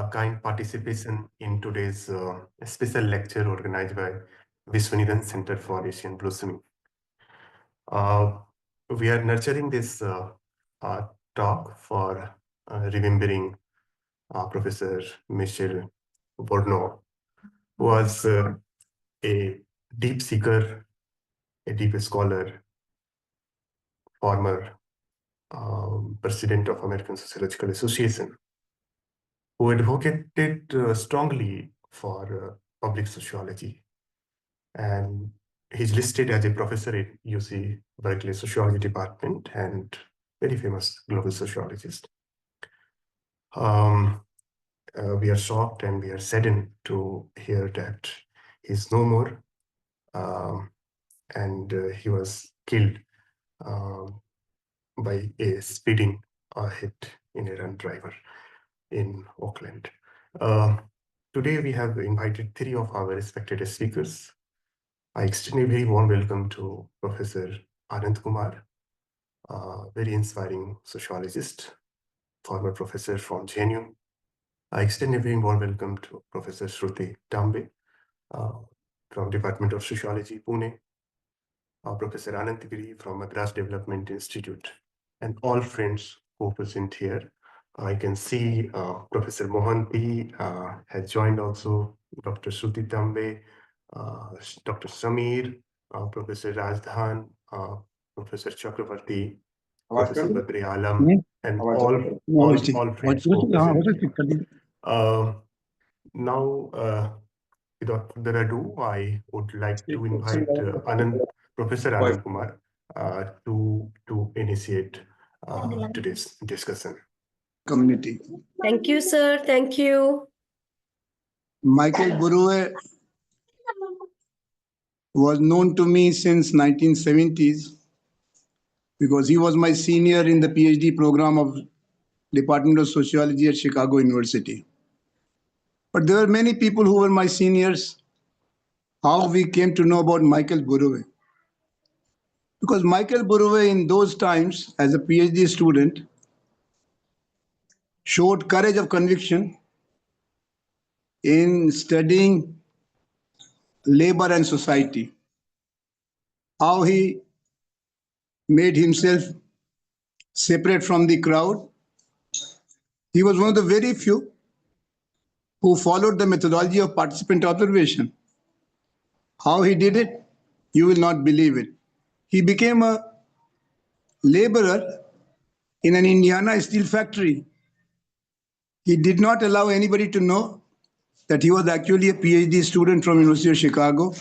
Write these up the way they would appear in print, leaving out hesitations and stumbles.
kind participation in today's special lecture organized by Vishwanathan Center for Asian Blossoming. We are nurturing this talk for remembering Professor Michel Bourneau, who was a deep seeker, a deep scholar, former president of American Sociological Association, who advocated strongly for public sociology. And he's listed as a professor at UC Berkeley Sociology Department and very famous global sociologist. We are shocked and we are saddened to hear that he's no more. He was killed by a speeding hit in a run driver in Auckland. Today we have invited three of our respected speakers. I extend a very warm welcome to Professor Kumar, very inspiring sociologist, former professor from JNU. I extend a very warm welcome to Professor Shruti Tambe from Department of Sociology, Pune, Professor Giri from Madras Development Institute, and all friends who are present here. I can see Professor Mohanty has joined also, Dr. Shruti Tambe, Dr. Samir, Professor Rajdhan, Professor Chakravarti, Professor Badri Alam, and all friends who are present. Now, without further ado, I would like to invite Professor Anand Kumar to initiate today's discussion. Community. Thank you, sir. Thank you. Michael Buroway was known to me since 1970s because he was my senior in the PhD program of Department of Sociology at Chicago University. But there were many people who were my seniors. How we came to know about Michael Buroway? Because Michael Buroway in those times, as a PhD student, showed courage of conviction in studying labor and society. How he made himself separate from the crowd. He was one of the very few who followed the methodology of participant observation. How he did it? You will not believe it. He became a laborer in an Indiana steel factory. He did not allow anybody to know that he was actually a PhD student from University of Chicago.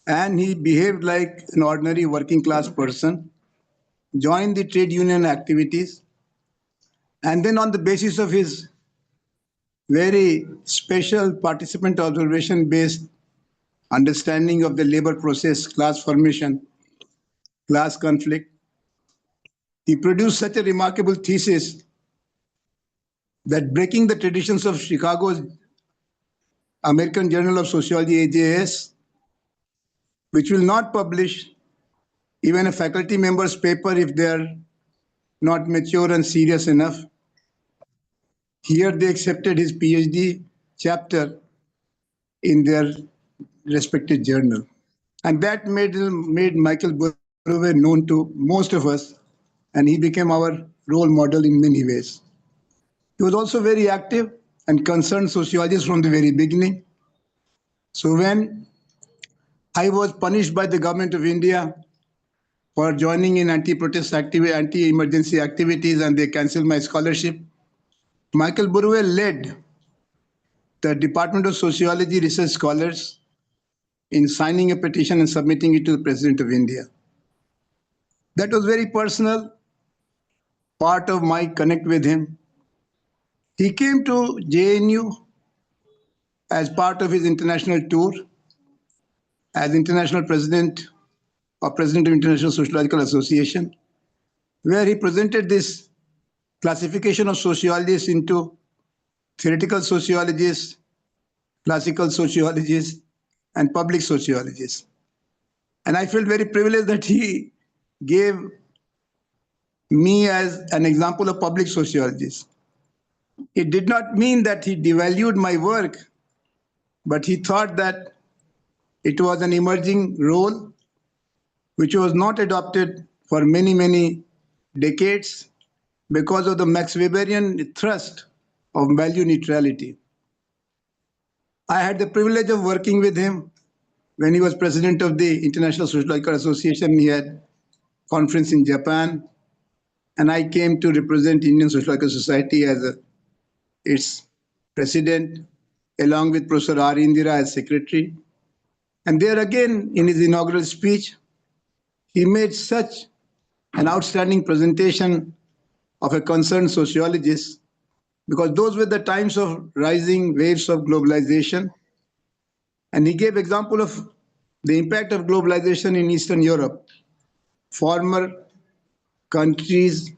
And he behaved like an ordinary working class person, joined the trade union activities, and then on the basis of his very special participant observation based understanding of the labor process, class formation, class conflict, he produced such a remarkable thesis that breaking the traditions of Chicago's American Journal of Sociology, AJS, which will not publish even a faculty member's paper if they are not mature and serious enough. Here they accepted his PhD chapter in their respected journal. And that made Michael Buroway known to most of us, and he became our role model in many ways. He was also very active and concerned sociologist from the very beginning. So when I was punished by the government of India for joining in anti-protest activity, anti-emergency activities, and they canceled my scholarship, Michael Buroway led the Department of Sociology research scholars in signing a petition and submitting it to the President of India. That was very personal, part of my connect with him. He came to JNU as part of his international tour, as international president or president of International Sociological Association, where he presented this classification of sociologists into theoretical sociologists, classical sociologists, and public sociologists. And I felt very privileged that he gave me as an example of public sociologist. It did not mean that he devalued my work, but he thought that it was an emerging role which was not adopted for many, many decades because of the Max Weberian thrust of value neutrality. I had the privilege of working with him when he was president of the International Sociological Association. He had conference in Japan, and I came to represent Indian Sociological Society as its president, along with Professor R. Indira as secretary. And there again, in his inaugural speech, he made such an outstanding presentation of a concerned sociologist, because those were the times of rising waves of globalization. And he gave example of the impact of globalization in Eastern Europe, former countries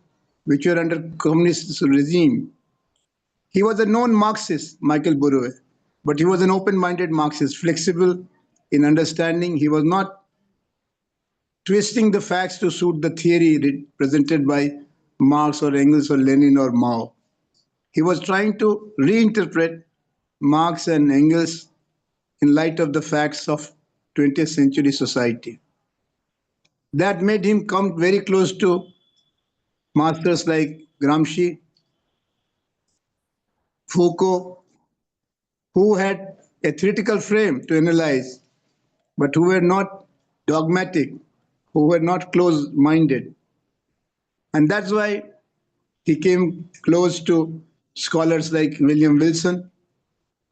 which were under communist regime. He was a known Marxist, Michael Buroway, but he was an open-minded Marxist, flexible in understanding. He was not twisting the facts to suit the theory presented by Marx or Engels or Lenin or Mao. He was trying to reinterpret Marx and Engels in light of the facts of 20th century society. That made him come very close to masters like Gramsci, Foucault, who had a theoretical frame to analyze, but who were not dogmatic, who were not close minded. And that's why he came close to scholars like William Wilson,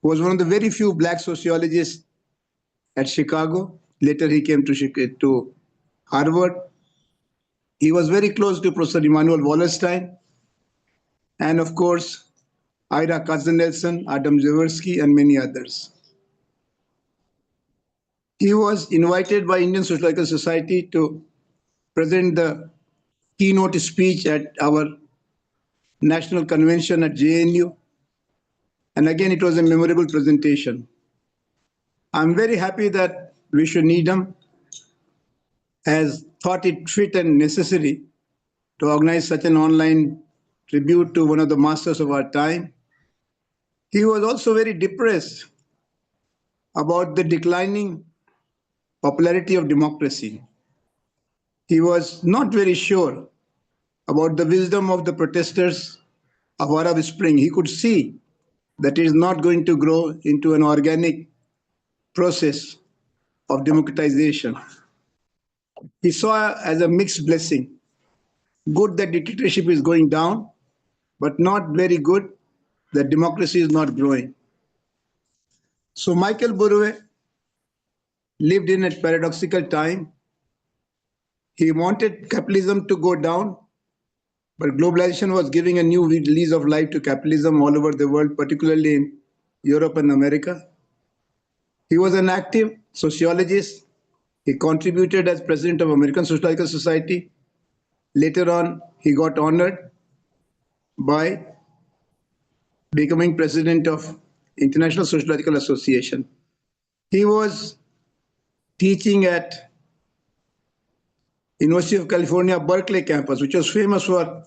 who was one of the very few black sociologists at Chicago. Later, he came to Harvard. He was very close to Professor Immanuel Wallerstein, and of course, Ira Katznelson, Adam Zavorsky, and many others. He was invited by Indian Sociological Society to present the keynote speech at our national convention at JNU. And again, it was a memorable presentation. I'm very happy that Vishwa Needham has thought it fit and necessary to organize such an online tribute to one of the masters of our time. He was also very depressed about the declining popularity of democracy. He was not very sure about the wisdom of the protesters of Arab Spring. He could see that it is not going to grow into an organic process of democratization. He saw as a mixed blessing. Good that dictatorship is going down, but not very good that democracy is not growing. So Michael Buroway lived in a paradoxical time. He wanted capitalism to go down, but globalization was giving a new lease of life to capitalism all over the world, particularly in Europe and America. He was an active sociologist. He contributed as president of American Sociological Society. Later on, he got honored by becoming president of International Sociological Association. He was teaching at University of California, Berkeley campus, which was famous for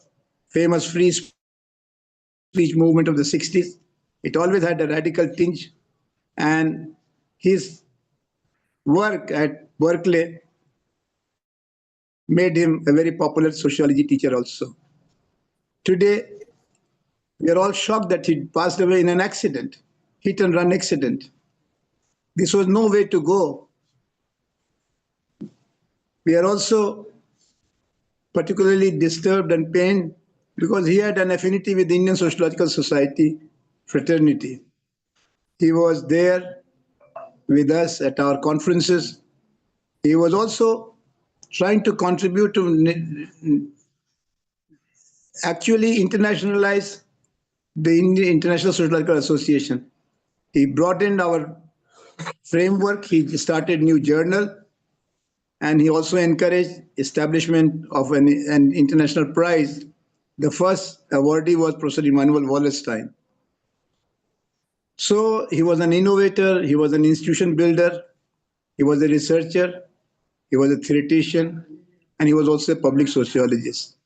famous free speech movement of the 60s. It always had a radical tinge. And his work at Berkeley made him a very popular sociology teacher also. Today, we are all shocked that he passed away in an accident, hit and run accident. This was no way to go. We are also particularly disturbed and pained because he had an affinity with the Indian Sociological Society fraternity. He was there with us at our conferences. He was also trying to contribute to actually internationalize the Indian International Sociological Association. He broadened our framework. He started new journal, and he also encouraged establishment of an international prize. The first awardee was Professor Immanuel Wallerstein. So he was an innovator, he was an institution builder, he was a researcher, he was a theoretician, and he was also a public sociologist.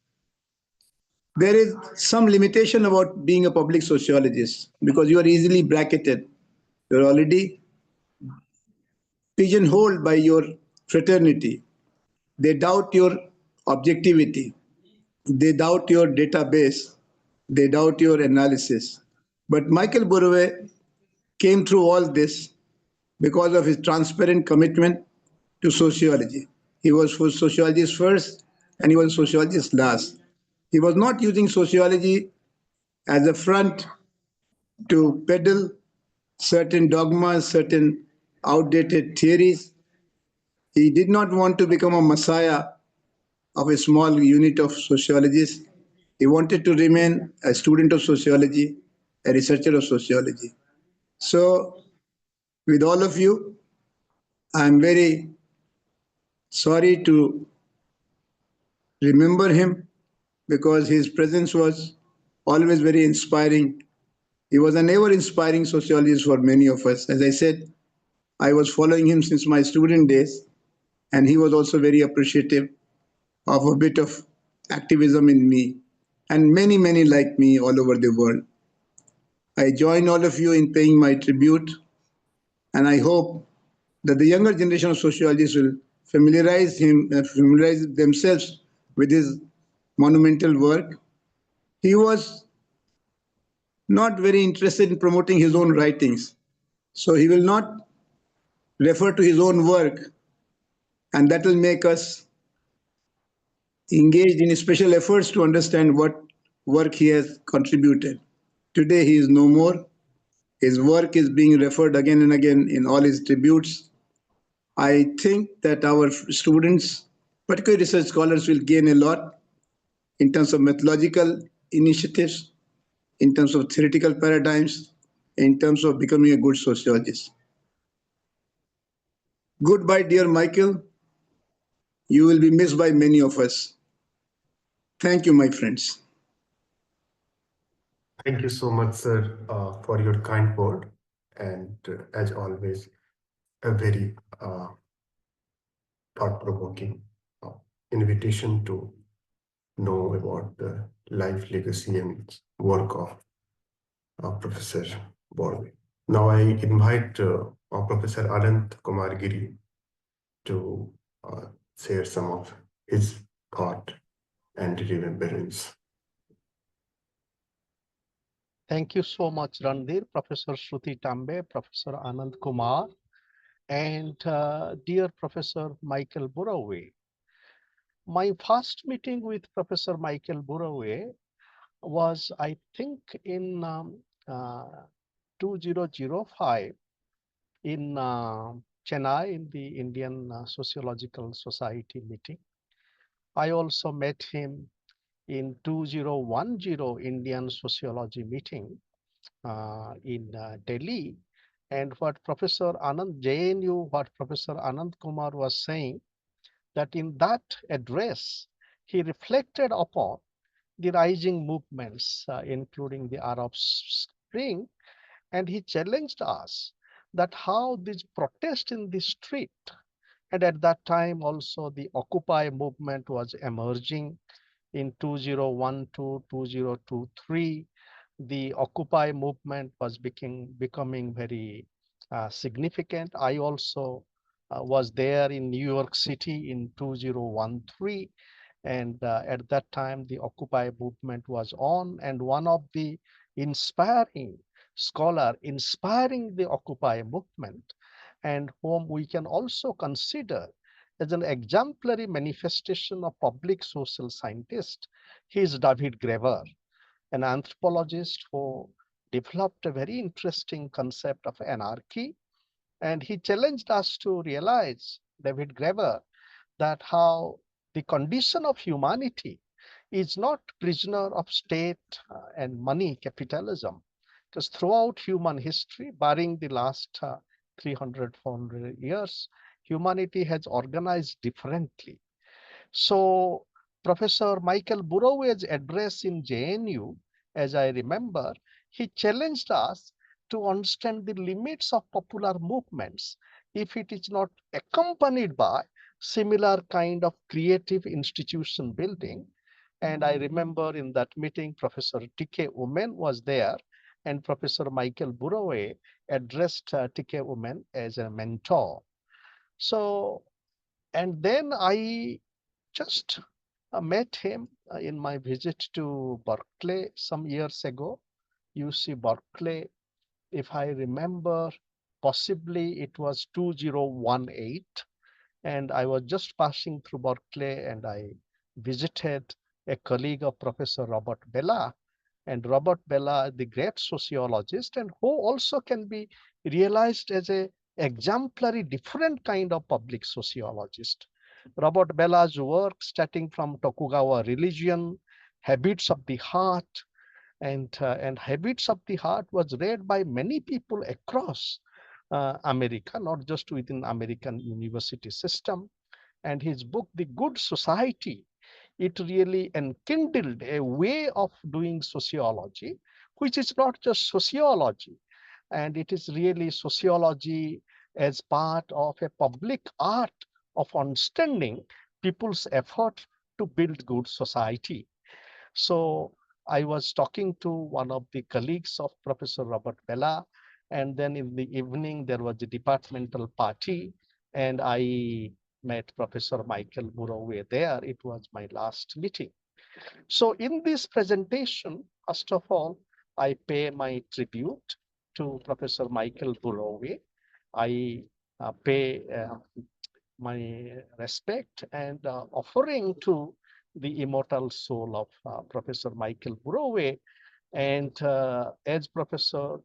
there is some limitation about being a public sociologist because you are easily bracketed. You're already pigeonholed by your fraternity. They doubt your objectivity. They doubt your database. They doubt your analysis. But Michael Buroway came through all this because of his transparent commitment to sociology. He was for sociologist first and he was sociologist last. He was not using sociology as a front to peddle certain dogmas, certain outdated theories. He did not want to become a messiah of a small unit of sociologists. He wanted to remain a student of sociology, a researcher of sociology. So, with all of you, I'm very sorry to remember him because his presence was always very inspiring. He was an ever inspiring sociologist for many of us. As I said, I was following him since my student days, and he was also very appreciative of a bit of activism in me, and many, many like me all over the world. I join all of you in paying my tribute, and I hope that the younger generation of sociologists will familiarize themselves with his monumental work. He was not very interested in promoting his own writings, so he will not refer to his own work, and that will make us engaged in special efforts to understand what work he has contributed. Today he is no more. His work is being referred again and again in all his tributes. I think that our students, particularly research scholars, will gain a lot in terms of methodological initiatives, in terms of theoretical paradigms, in terms of becoming a good sociologist. Goodbye, dear Michael. You will be missed by many of us. Thank you, my friends. Thank you so much, sir, for your kind word. And as always, a very thought-provoking uh, invitation to know about the life, legacy, and work of Professor Buroway. Now I invite Professor Anant Kumar Giri to share some of his thought and remembrance. Thank you so much, Randir, Professor Shruti Tambe, Professor Anand Kumar, and dear Professor Michael Buroway. My first meeting with Professor Michael Buroway was, I think, in 2005 in Chennai in the Indian Sociological Society meeting. I also met him in 2010 Indian Sociology meeting in Delhi. And what Professor Anand JNU, what Professor Anand Kumar was saying, that in that address, he reflected upon the rising movements, including the Arab Spring, and he challenged us that how this protest in the street, and at that time also the Occupy movement was emerging in 2012, 2023, the Occupy movement was becoming very significant. I also was there in New York City in 2013. And at that time, the Occupy movement was on. And one of the inspiring scholar inspiring the Occupy movement, and whom we can also consider as an exemplary manifestation of public social scientist, he is David Graeber, an anthropologist who developed a very interesting concept of anarchy. And he challenged us to realize, David Graeber, that how the condition of humanity is not prisoner of state and money capitalism. Because throughout human history, barring the last 300, 400 years, humanity has organized differently. So Professor Michael Buroway's address in JNU, as I remember, he challenged us to understand the limits of popular movements if it is not accompanied by similar kind of creative institution building. And I remember in that meeting, Professor T.K. Umen was there, and Professor Michael Buroway addressed T.K. Umen as a mentor. So, and then I just met him in my visit to Berkeley some years ago. UC Berkeley, if I remember, possibly it was 2018. And I was just passing through Berkeley and I visited a colleague of Professor Robert Bellah. And Robert Bellah, the great sociologist, and who also can be realized as a exemplary different kind of public sociologist. Robert Bellah's work, starting from Tokugawa religion, habits of the heart, and habits of the heart was read by many people across America, not just within American university system. And his book, The Good Society, it really enkindled a way of doing sociology, which is not just sociology, and it is really sociology as part of a public art of understanding people's effort to build good society. So I was talking to one of the colleagues of Professor Robert Bellah, and then in the evening there was a departmental party, and I met Professor Michael Buroway there. It was my last meeting. So in this presentation, first of all, I pay my tribute to Professor Michael Buroway. I pay my respect and offering to the immortal soul of Professor Michael Buroway. And as Professor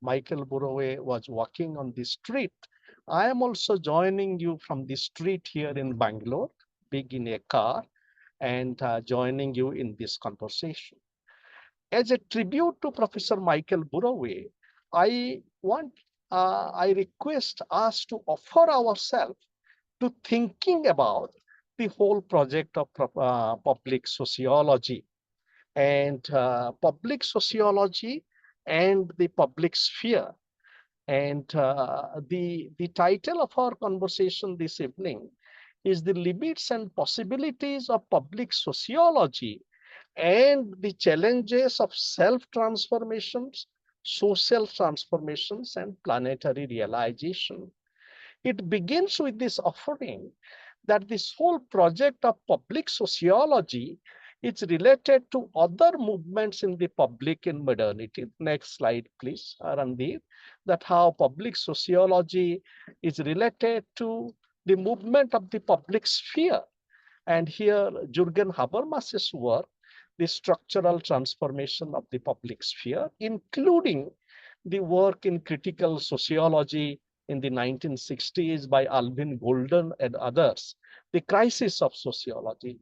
Michael Buroway was walking on the street, I am also joining you from the street here in Bangalore, big in a car, and joining you in this conversation. As a tribute to Professor Michael Buroway, I want, I request us to offer ourselves to thinking about the whole project of public sociology and public sociology and the public sphere. And the title of our conversation this evening is The Limits and Possibilities of Public Sociology and the Challenges of Self-Transformations, Social Transformations, and Planetary Realization. It begins with this offering that this whole project of public sociology is related to other movements in the public in modernity. Next slide, please, Randeep. That how public sociology is related to the movement of the public sphere. And here, Jürgen Habermas's work, the structural transformation of the public sphere, including the work in critical sociology in the 1960s by Alvin Golden and others, the crisis of sociology,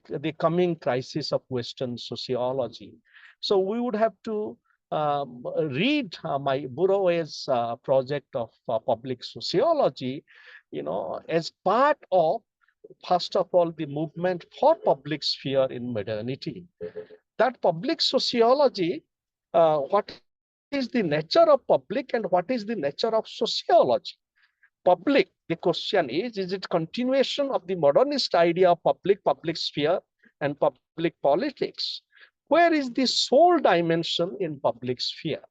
the coming crisis of Western sociology. So we would have to read my Buroway's project of public sociology, as part of, first of all, the movement for public sphere in modernity. That public sociology, what is the nature of public and what is the nature of sociology? Public, the question is it continuation of the modernist idea of public sphere and public politics? Where is the soul dimension in public sphere?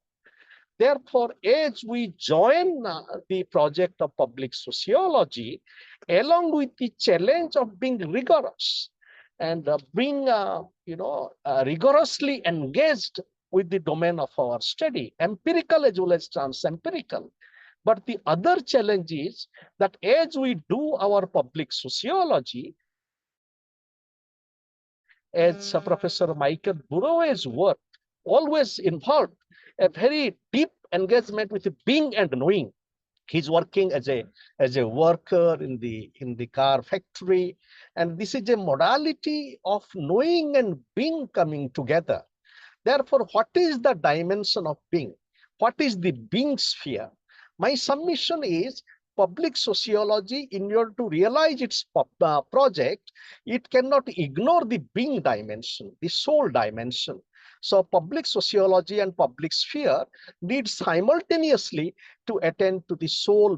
Therefore, as we join the project of public sociology, along with the challenge of being rigorous and being, rigorously engaged with the domain of our study, empirical as well as trans-empirical. But the other challenge is that as we do our public sociology, as Professor Michael Buroway's work always involved a very deep engagement with being and knowing. He's working as a worker in the car factory, and this is a modality of knowing and being coming together. Therefore, what is the dimension of being? What is the being sphere? My submission is public sociology, in order to realize its project, it cannot ignore the being dimension, the soul dimension. So public sociology and public sphere need simultaneously to attend to the soul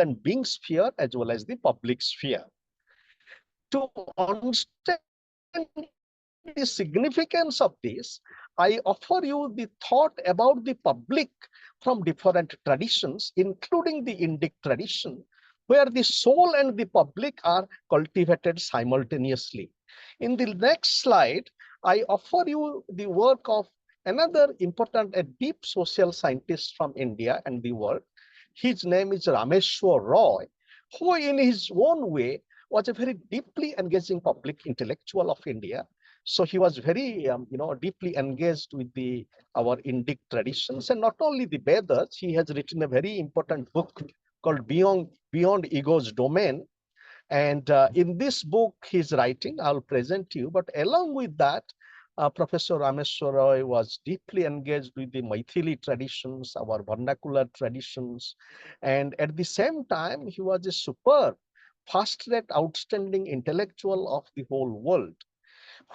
and being sphere as well as the public sphere. To understand the significance of this, I offer you the thought about the public from different traditions, including the Indic tradition, where the soul and the public are cultivated simultaneously. In the next slide, I offer you the work of another important and deep social scientist from India and the world. His name is Rameshwar Roy, who in his own way was a very deeply engaging public intellectual of India. So he was very, deeply engaged with our Indic traditions, and not only the Vedas. He has written a very important book called Beyond Ego's Domain. And in this book, he's writing, I'll present to you. But along with that, Professor Rameshwar Roy was deeply engaged with the Maithili traditions, our vernacular traditions. And at the same time, he was a superb, fast-rate, outstanding intellectual of the whole world.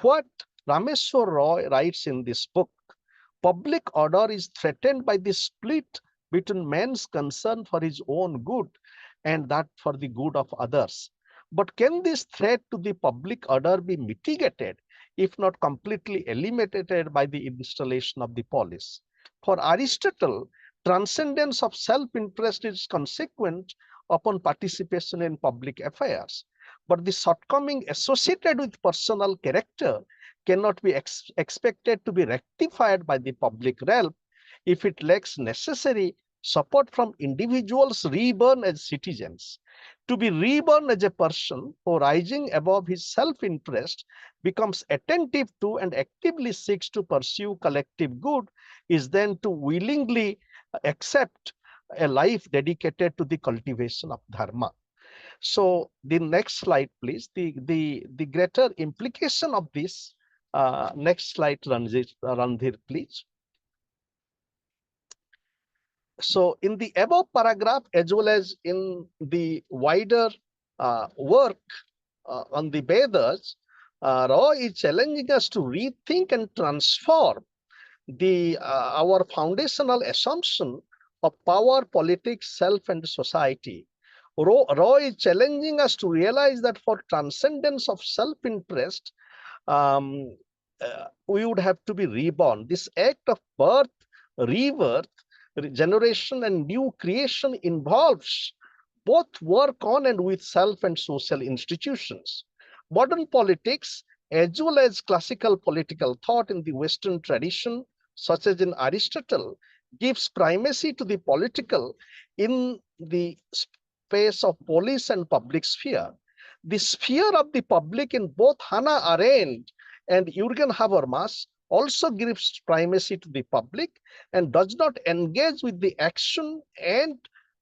What Rameshwar Roy writes in this book, public order is threatened by the split between man's concern for his own good and that for the good of others. But can this threat to the public order be mitigated, if not completely eliminated, by the installation of the police? For Aristotle, transcendence of self-interest is consequent upon participation in public affairs. But the shortcoming associated with personal character cannot be expected to be rectified by the public realm if it lacks necessary support from individuals reborn as citizens. To be reborn as a person who, rising above his self-interest, becomes attentive to and actively seeks to pursue collective good is then to willingly accept a life dedicated to the cultivation of dharma. So the next slide, please. The greater implication of this. Next slide, Randhir, please. So in the above paragraph, as well as in the wider work on the Vedas, Roy is challenging us to rethink and transform our foundational assumption of power, politics, self, and society. Roy is challenging us to realize that for transcendence of self-interest, we would have to be reborn. This act of birth, rebirth, regeneration, and new creation involves both work on and with self and social institutions. Modern politics, as well as classical political thought in the Western tradition, such as in Aristotle, gives primacy to the political in the space of police and public sphere. The sphere of the public in both Hannah Arendt and Jürgen Habermas also gives primacy to the public and does not engage with the action and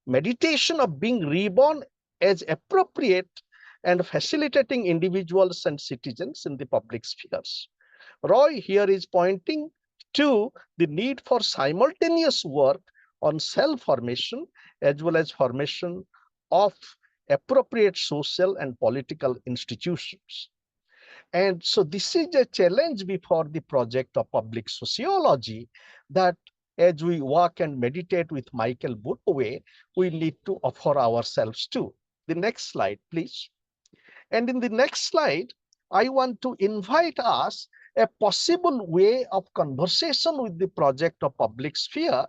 meditation of being reborn as appropriate and facilitating individuals and citizens in the public spheres. Roy here is pointing to the need for simultaneous work on self-formation as well as formation of appropriate social and political institutions. And so this is a challenge before the project of public sociology, that as we work and meditate with Michael Buroway, we need to offer ourselves to. The next slide, please. And in the next slide, I want to invite us a possible way of conversation with the project of public sphere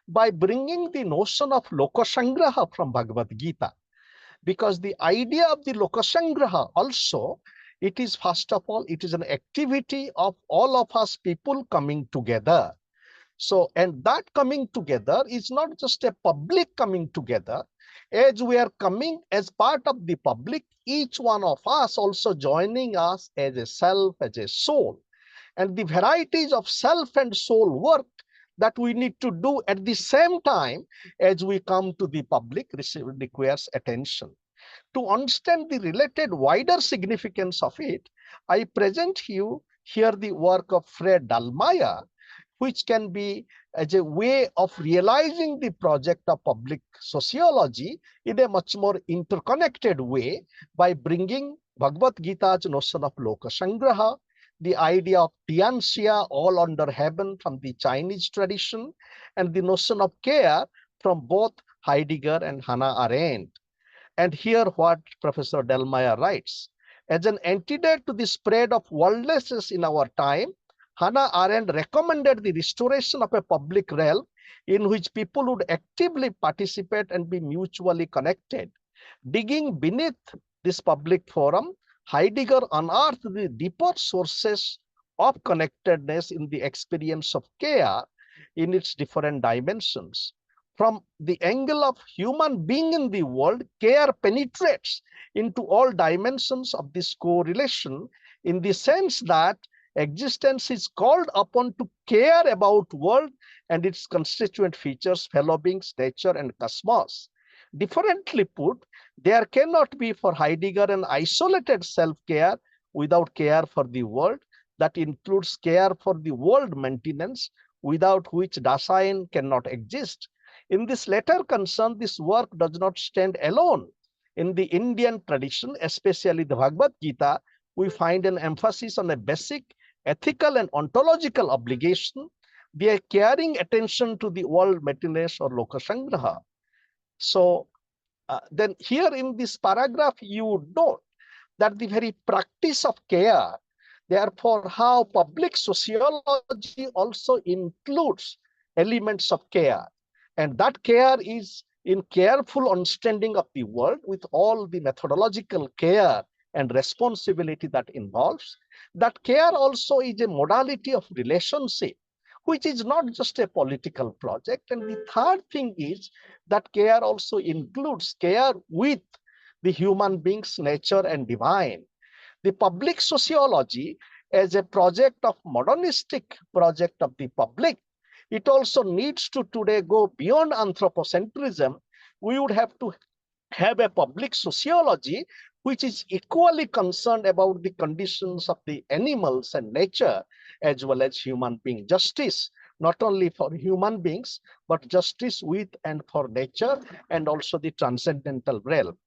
by bringing the notion of Lokasangraha from Bhagavad Gita. Because the idea of the Lokasangraha also, it is first of all, it is an activity of all of us people coming together. So, and that coming together is not just a public coming together. As we are coming as part of the public, each one of us also joining us as a self, as a soul. And the varieties of self and soul work that we need to do at the same time as we come to the public requires attention. To understand the related wider significance of it, I present you here the work of Fred Dallmayr, which can be as a way of realizing the project of public sociology in a much more interconnected way by bringing Bhagavad Gita's notion of Lokasangraha, the idea of Tianxia, all under heaven from the Chinese tradition, and the notion of care from both Heidegger and Hannah Arendt. And here what Professor Dallmayr writes: As an antidote to the spread of worldlessness in our time, Hannah Arendt recommended the restoration of a public realm in which people would actively participate and be mutually connected. Digging beneath this public forum, Heidegger unearthed the deeper sources of connectedness in the experience of care in its different dimensions. From the angle of human being in the world, care penetrates into all dimensions of this correlation in the sense that existence is called upon to care about world and its constituent features, fellow beings, nature, and cosmos. Differently put, there cannot be for Heidegger an isolated self-care without care for the world that includes care for the world maintenance, without which Dasein cannot exist. In this latter concern, this work does not stand alone. In the Indian tradition, especially the Bhagavad Gita, we find an emphasis on a basic ethical and ontological obligation, the caring attention to the world maintenance or lokasangraha. So then here in this paragraph, you would note that the very practice of care, therefore, how public sociology also includes elements of care. And that care is in careful understanding of the world with all the methodological care and responsibility that involves. That care also is a modality of relationship, which is not just a political project. And the third thing is that care also includes care with the human beings, nature, and divine. The public sociology as a project of modernistic project of the public, it also needs to today go beyond anthropocentrism. We would have to have a public sociology which is equally concerned about the conditions of the animals and nature as well as human being justice, not only for human beings, but justice with and for nature and also the transcendental realm.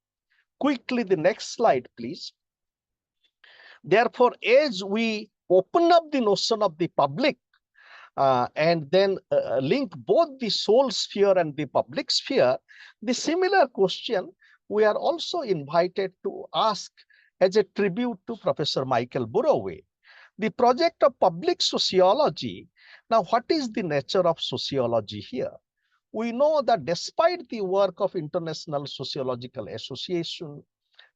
Quickly, the next slide, please. Therefore, as we open up the notion of the public and then link both the soul sphere and the public sphere, the similar question we are also invited to ask as a tribute to Professor Michael Buroway. The project of public sociology. Now, what is the nature of sociology here? We know that despite the work of International Sociological Association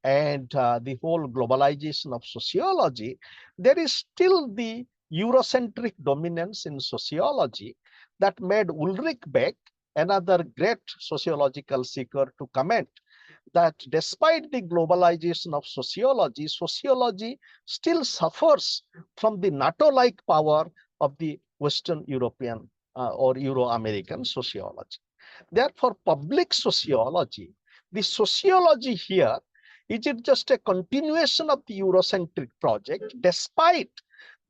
and the whole globalization of sociology, there is still the Eurocentric dominance in sociology that made Ulrich Beck, another great sociological seeker, to comment that despite the globalization of sociology, sociology still suffers from the NATO-like power of the Western European or Euro-American sociology. Therefore, public sociology, the sociology here, is it just a continuation of the Eurocentric project, despite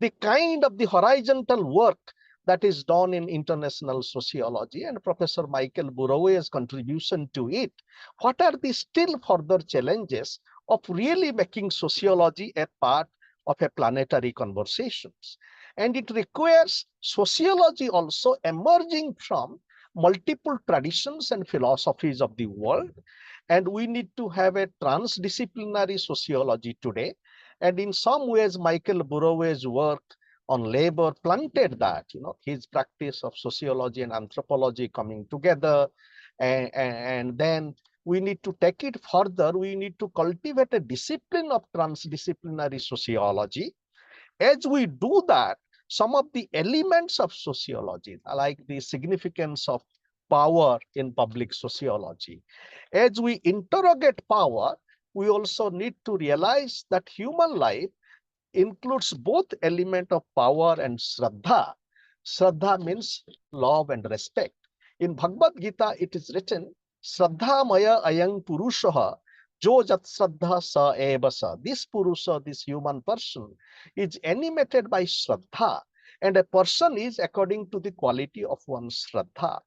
the kind of the horizontal work that is done in international sociology and Professor Michael Buroway's contribution to it? What are the still further challenges of really making sociology a part of a planetary conversations? And it requires sociology also emerging from multiple traditions and philosophies of the world. And we need to have a transdisciplinary sociology today. And in some ways, Michael Buroway's work on labor planted that, his practice of sociology and anthropology coming together. And then we need to take it further. We need to cultivate a discipline of transdisciplinary sociology. As we do that, some of the elements of sociology, like the significance of power in public sociology, as we interrogate power, we also need to realize that human life includes both element of power and shraddha. Shraddha means love and respect. In Bhagavad Gita, it is written, Shraddha maya ayang purushaha, jo jat shraddha sa eva sa. This purusha, this human person, is animated by shraddha, and a person is according to the quality of one's shraddha.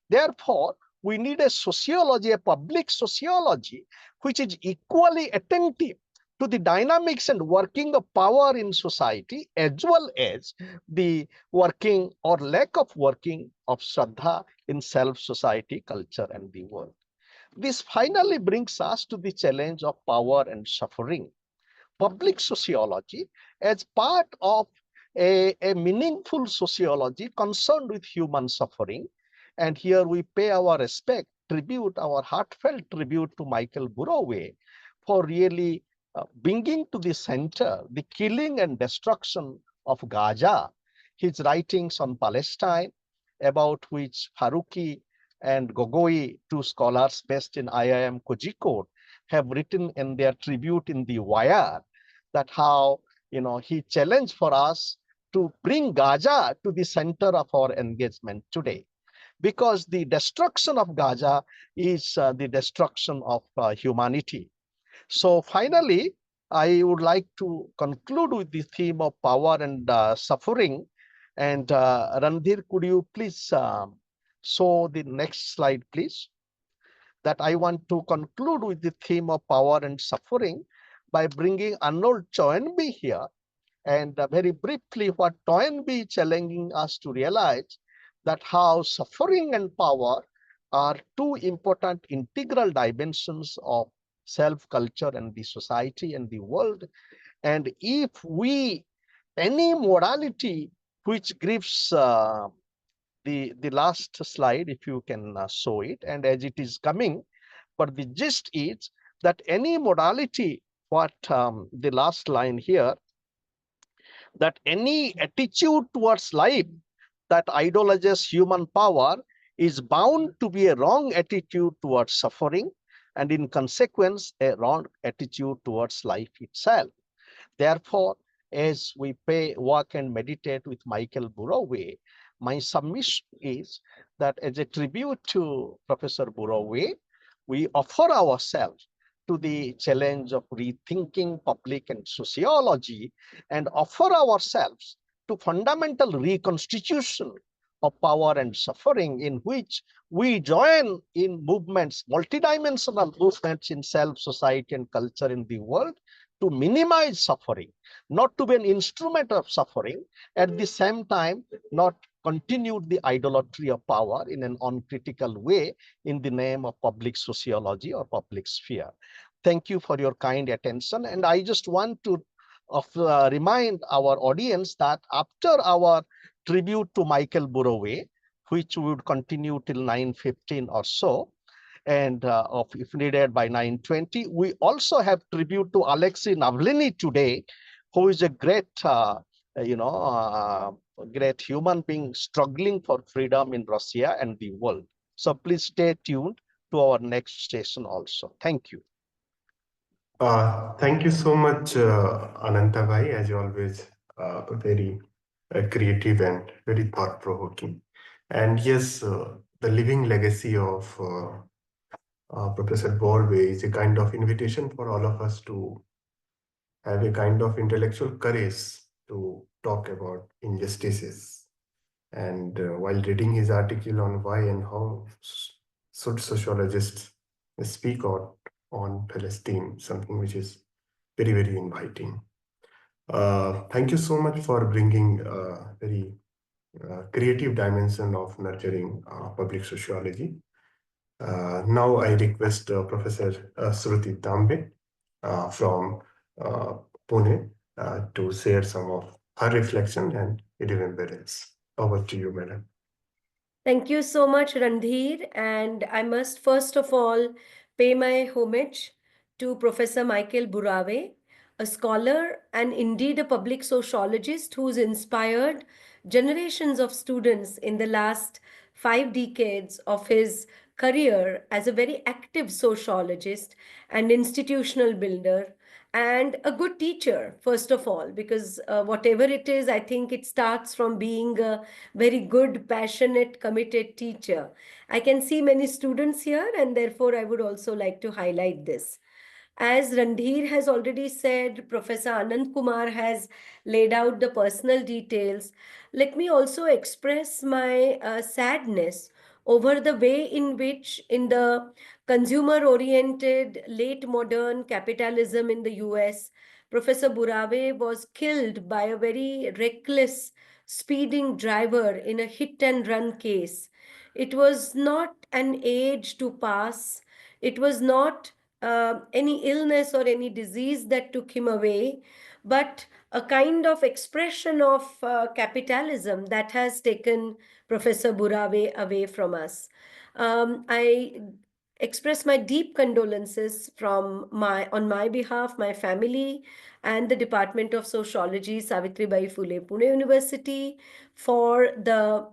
Therefore, we need a sociology, a public sociology, which is equally attentive to the dynamics and working of power in society, as well as the working or lack of working of Shraddha in self, society, culture, and the world. This finally brings us to the challenge of power and suffering. public sociology as part of a meaningful sociology concerned with human suffering. And here we pay our respect, tribute, our heartfelt tribute to Michael Buroway for really bringing to the center the killing and destruction of Gaza. His writings on Palestine, about which Faruqi and Gogoi, two scholars based in IIM Kozhikode, have written in their tribute in the Wire, that how he challenged for us to bring Gaza to the center of our engagement today, because the destruction of Gaza is the destruction of humanity. So finally, I would like to conclude with the theme of power and suffering. And Randhir, could you please show the next slide, please? That I want to conclude with the theme of power and suffering by bringing Arnold Toynbee here. And very briefly, what Toynbee is challenging us to realize that how suffering and power are two important integral dimensions of self-culture and the society and the world. And if any modality which gives the last slide, if you can show it, and as it is coming, but the gist is that any modality, what the last line here, that any attitude towards life that idolizes human power is bound to be a wrong attitude towards suffering, and in consequence, a wrong attitude towards life itself. Therefore, as we pay, work, and meditate with Michael Buroway, my submission is that as a tribute to Professor Buroway, we offer ourselves to the challenge of rethinking public and sociology, and offer ourselves to fundamental reconstitution of power and suffering, in which we join in movements, multidimensional movements in self, society, and culture in the world, to minimize suffering, not to be an instrument of suffering, at the same time, not continue the idolatry of power in an uncritical way in the name of public sociology or public sphere. Thank you for your kind attention. And I just want to remind our audience that after our tribute to Michael Buroway, which would continue till 9:15 or so, and if needed by 9:20, we also have tribute to Alexei Navalny today, who is a great, great human being struggling for freedom in Russia and the world. So please stay tuned to our next session also. Thank you. Thank you so much, Ananta bhai, as always, very creative and very thought-provoking. And yes, the living legacy of Professor Borway is a kind of invitation for all of us to have a kind of intellectual courage to talk about injustices. And while reading his article on why and how should sociologists speak out on Palestine, something which is very, very inviting. Thank you so much for bringing a very creative dimension of nurturing public sociology. Now I request Professor Shruti Tambe from Pune to share some of her reflection and remembrance. Over to you, madam. Thank you so much, Randhir. And I must first of all pay my homage to Professor Michael Buroway, a scholar and indeed a public sociologist who's inspired generations of students in the last 5 decades of his career as a very active sociologist and institutional builder and a good teacher, first of all, because whatever it is, I think it starts from being a very good, passionate, committed teacher. I can see many students here, and therefore I would also like to highlight this. As Randhir has already said, Professor Anand Kumar has laid out the personal details. Let me also express my sadness over the way in which, in the consumer oriented late modern capitalism in the US, Professor Burave was killed by a very reckless speeding driver in a hit and run case. It was not an age to pass. It was not any illness or any disease that took him away, but a kind of expression of capitalism that has taken Professor Buroway away from us. I express my deep condolences on my behalf, my family, and the Department of Sociology, Savitribai Phule, Pune University, for the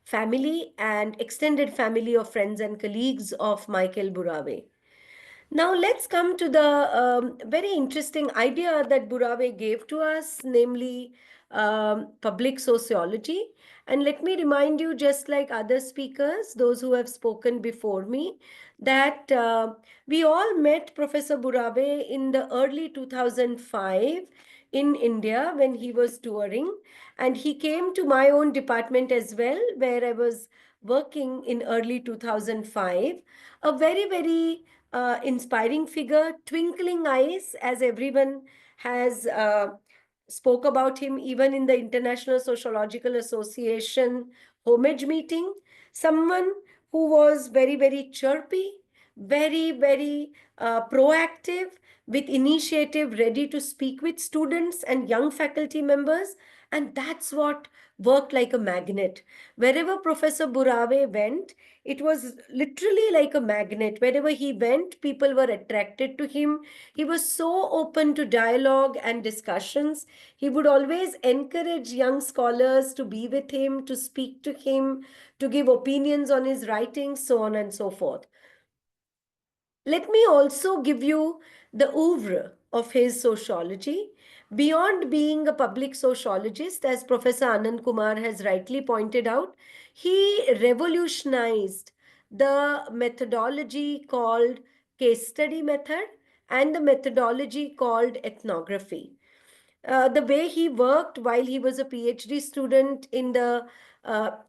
family and extended family of friends and colleagues of Michael Buroway. Now let's come to the very interesting idea that Buroway gave to us, namely public sociology. And let me remind you, just like other speakers, those who have spoken before me, that we all met Professor Buroway in the early 2005 in India when he was touring. And he came to my own department as well, where I was working in early 2005. A very, very inspiring figure, twinkling eyes, as everyone has spoke about him even in the International Sociological Association homage meeting. Someone who was very, very chirpy, very, very proactive, with initiative, ready to speak with students and young faculty members. And that's what worked like a magnet. Wherever Professor Burave went, it was literally like a magnet. Wherever he went, people were attracted to him. He was so open to dialogue and discussions. He would always encourage young scholars to be with him, to speak to him, to give opinions on his writings, so on and so forth. Let me also give you the oeuvre of his sociology. Beyond being a public sociologist, as Professor Anand Kumar has rightly pointed out, he revolutionized the methodology called case study method and the methodology called ethnography. The way he worked while he was a PhD student in the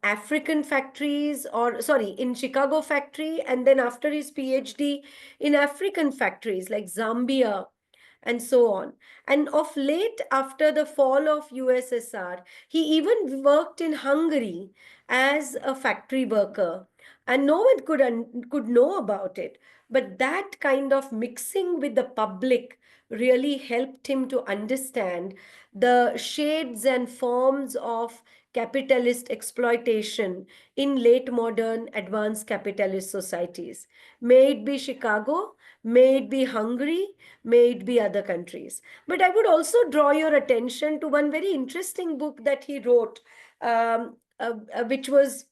African factories, or sorry, in Chicago factory, and then after his PhD in African factories like Zambia and so on. And of late, after the fall of USSR, he even worked in Hungary as a factory worker. And no one could know about it. But that kind of mixing with the public really helped him to understand the shades and forms of capitalist exploitation in late modern advanced capitalist societies. May it be Chicago, may it be Hungary, may it be other countries. But I would also draw your attention to one very interesting book that he wrote, which was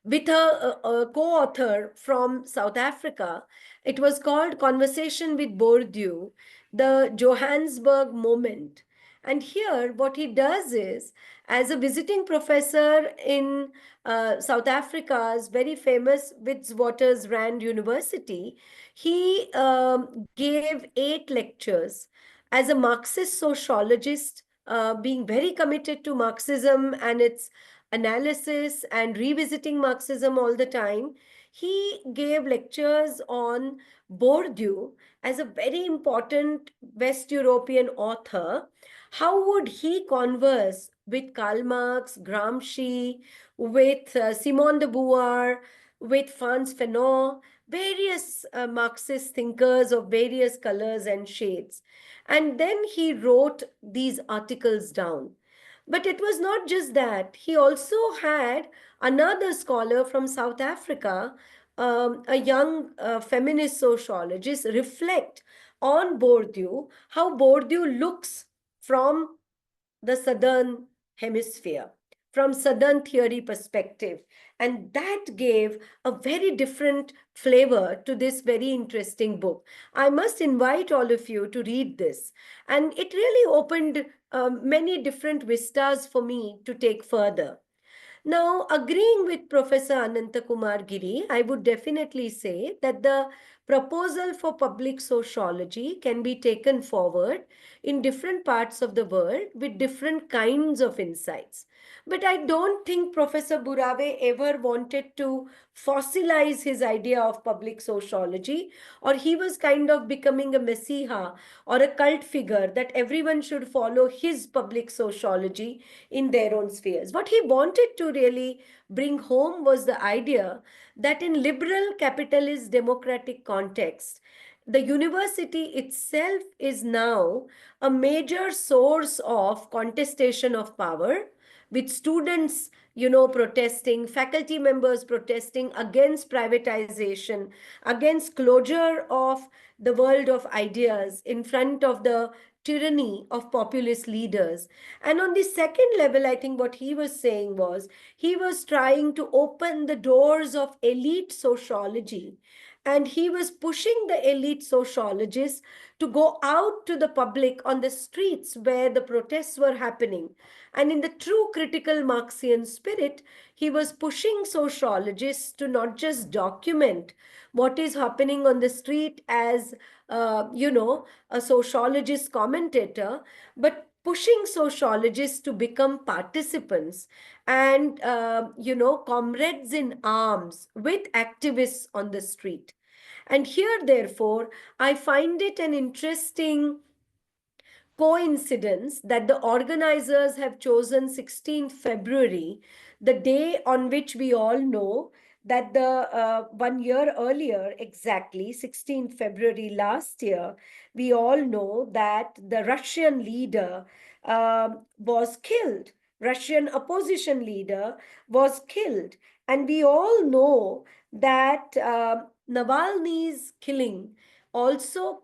with a co-author from South Africa. It was called Conversation with Bourdieu, the Johannesburg Moment. And here, what he does is, as a visiting professor in South Africa's very famous Witwatersrand University, he gave 8 lectures as a Marxist sociologist, being very committed to Marxism and its analysis and revisiting Marxism all the time. He gave lectures on Bourdieu as a very important West European author. How would he converse with Karl Marx, Gramsci, with Simone de Beauvoir, with Frantz Fanon, various Marxist thinkers of various colors and shades? And then he wrote these articles down. But it was not just that. He also had another scholar from South Africa, a young feminist sociologist, reflect on Bourdieu, how Bourdieu looks from the Southern Hemisphere, from Southern theory perspective. And that gave a very different flavor to this very interesting book. I must invite all of you to read this. And it really opened many different vistas for me to take further. Now, agreeing with Professor Ananta Kumar Giri, I would definitely say that the proposal for public sociology can be taken forward in different parts of the world with different kinds of insights. But I don't think Professor Burave ever wanted to fossilize his idea of public sociology, or he was kind of becoming a messiah or a cult figure that everyone should follow his public sociology in their own spheres. What he wanted to really bring home was the idea that in liberal capitalist democratic context, the university itself is now a major source of contestation of power, with students, protesting, faculty members protesting against privatization, against closure of the world of ideas in front of the tyranny of populist leaders. And on the second level, I think what he was saying was he was trying to open the doors of elite sociology, and he was pushing the elite sociologists to go out to the public on the streets where the protests were happening. And in the true critical Marxian spirit, he was pushing sociologists to not just document what is happening on the street as, a sociologist commentator, but pushing sociologists to become participants and, comrades in arms with activists on the street. And here, therefore, I find it an interesting coincidence that the organizers have chosen 16th February, the day on which we all know that the 1 year earlier, exactly 16th February last year, we all know that the Russian leader was killed. Russian opposition leader was killed. And we all know that Navalny's killing also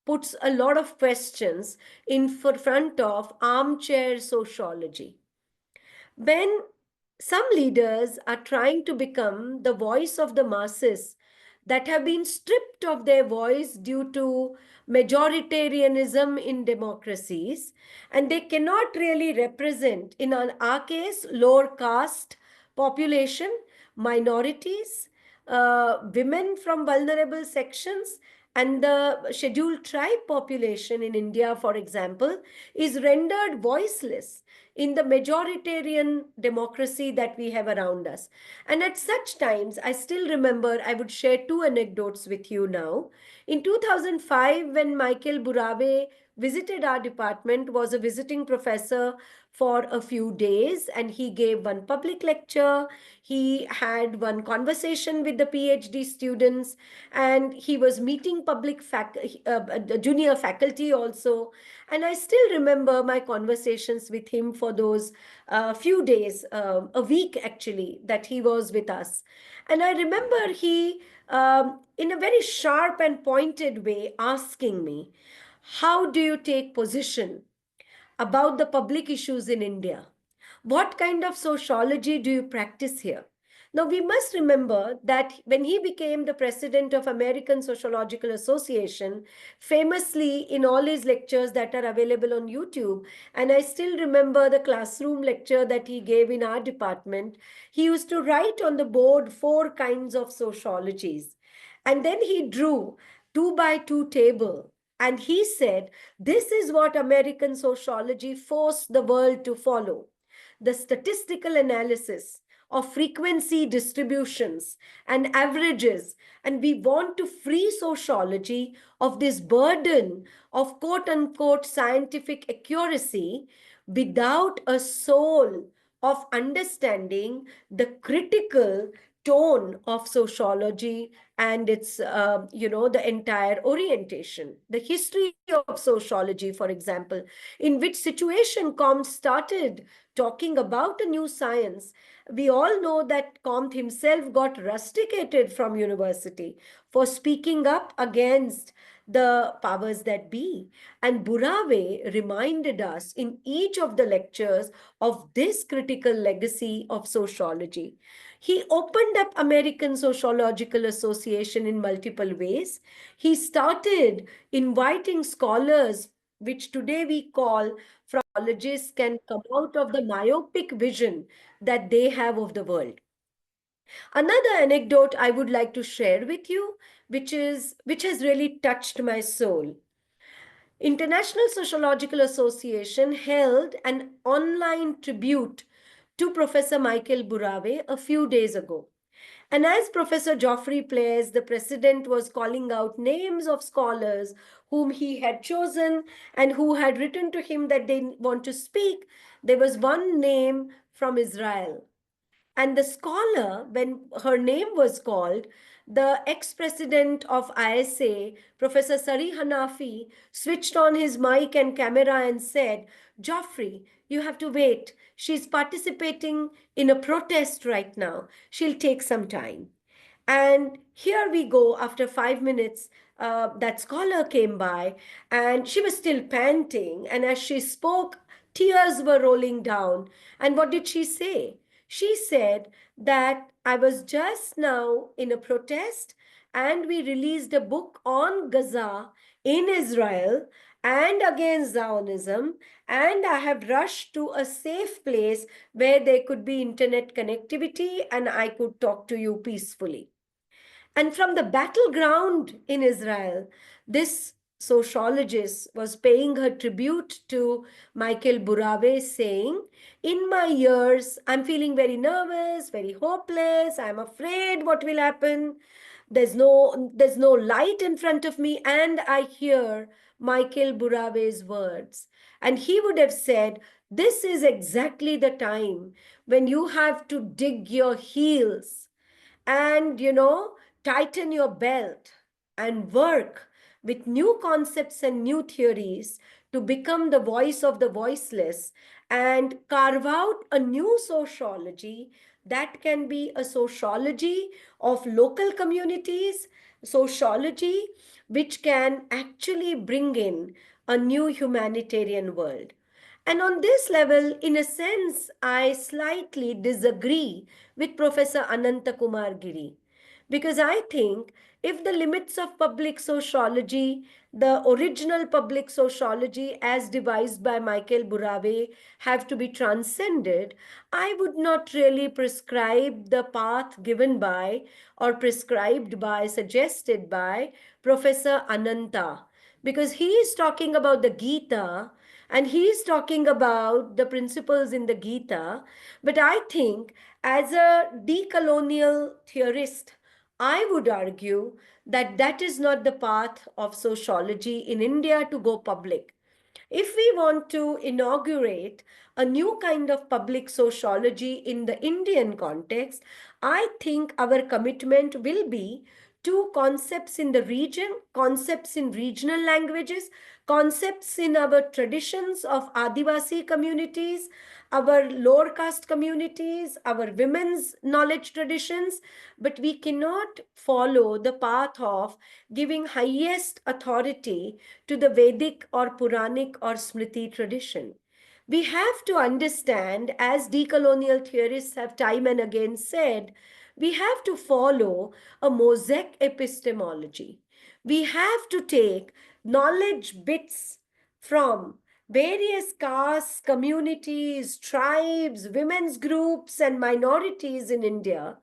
puts a lot of questions in front of armchair sociology. When some leaders are trying to become the voice of the masses that have been stripped of their voice due to majoritarianism in democracies, and they cannot really represent, in our case, lower caste population, minorities, women from vulnerable sections, and the scheduled tribe population in India, for example, is rendered voiceless in the majoritarian democracy that we have around us. And at such times, I still remember, I would share two anecdotes with you now. In 2005, when Michael Burave visited our department, was a visiting professor for a few days, and he gave one public lecture. He had one conversation with the PhD students, and he was meeting junior faculty also. And I still remember my conversations with him for those few days, a week actually, that he was with us. And I remember he, in a very sharp and pointed way, asking me, how do you take position about the public issues in India? What kind of sociology do you practice here? Now, we must remember that when he became the president of American Sociological Association, famously in all his lectures that are available on YouTube, and I still remember the classroom lecture that he gave in our department, he used to write on the board 4 kinds of sociologies. And then he drew 2 by 2 table, and he said, this is what American sociology forced the world to follow: the statistical analysis of frequency distributions and averages. And we want to free sociology of this burden of quote unquote scientific accuracy without a soul of understanding the critical tone of sociology and its, the entire orientation. The history of sociology, for example, in which situation Comte started talking about a new science. We all know that Comte himself got rusticated from university for speaking up against the powers that be. And Burave reminded us in each of the lectures of this critical legacy of sociology. He opened up American Sociological Association in multiple ways. He started inviting scholars, which today we call psychologists, can come out of the myopic vision that they have of the world. Another anecdote I would like to share with you, which has really touched my soul. International Sociological Association held an online tribute to Professor Michael Buroway a few days ago. And as Professor Geoffrey Plays, the president was calling out names of scholars whom he had chosen and who had written to him that they want to speak, there was one name from Israel. And the scholar, when her name was called, the ex-president of ISA, Professor Sari Hanafi, switched on his mic and camera and said, Geoffrey, you have to wait. She's participating in a protest right now. She'll take some time. And here we go, after 5 minutes, that scholar came by and she was still panting. And as she spoke, tears were rolling down. And what did she say? She said that I was just now in a protest and we released a book on Gaza in Israel and against Zionism. And I have rushed to a safe place where there could be internet connectivity and I could talk to you peacefully. And from the battleground in Israel, this sociologist was paying her tribute to Michael Buroway, saying, in my years, I'm feeling very nervous, very hopeless, I'm afraid what will happen. There's no light in front of me, and I hear Michael Buraway's words. And he would have said, this is exactly the time when you have to dig your heels and tighten your belt and work with new concepts and new theories to become the voice of the voiceless and carve out a new sociology that can be a sociology of local communities, sociology which can actually bring in a new humanitarian world. And on this level, in a sense, I slightly disagree with Professor Ananta Kumar Giri. Because I think if the limits of public sociology, the original public sociology as devised by Michael Buroway, have to be transcended, I would not really prescribe the path given by or prescribed by, suggested by Professor Ananta. Because he is talking about the Gita and he is talking about the principles in the Gita. But I think as a decolonial theorist, I would argue that that is not the path of sociology in India to go public. If we want to inaugurate a new kind of public sociology in the Indian context, I think our commitment will be to concepts in the region, concepts in regional languages, concepts in our traditions of Adivasi communities, our lower caste communities, our women's knowledge traditions, but we cannot follow the path of giving highest authority to the Vedic or Puranic or Smriti tradition. We have to understand, as decolonial theorists have time and again said, we have to follow a mosaic epistemology. We have to take knowledge bits from various castes, communities, tribes, women's groups, and minorities in India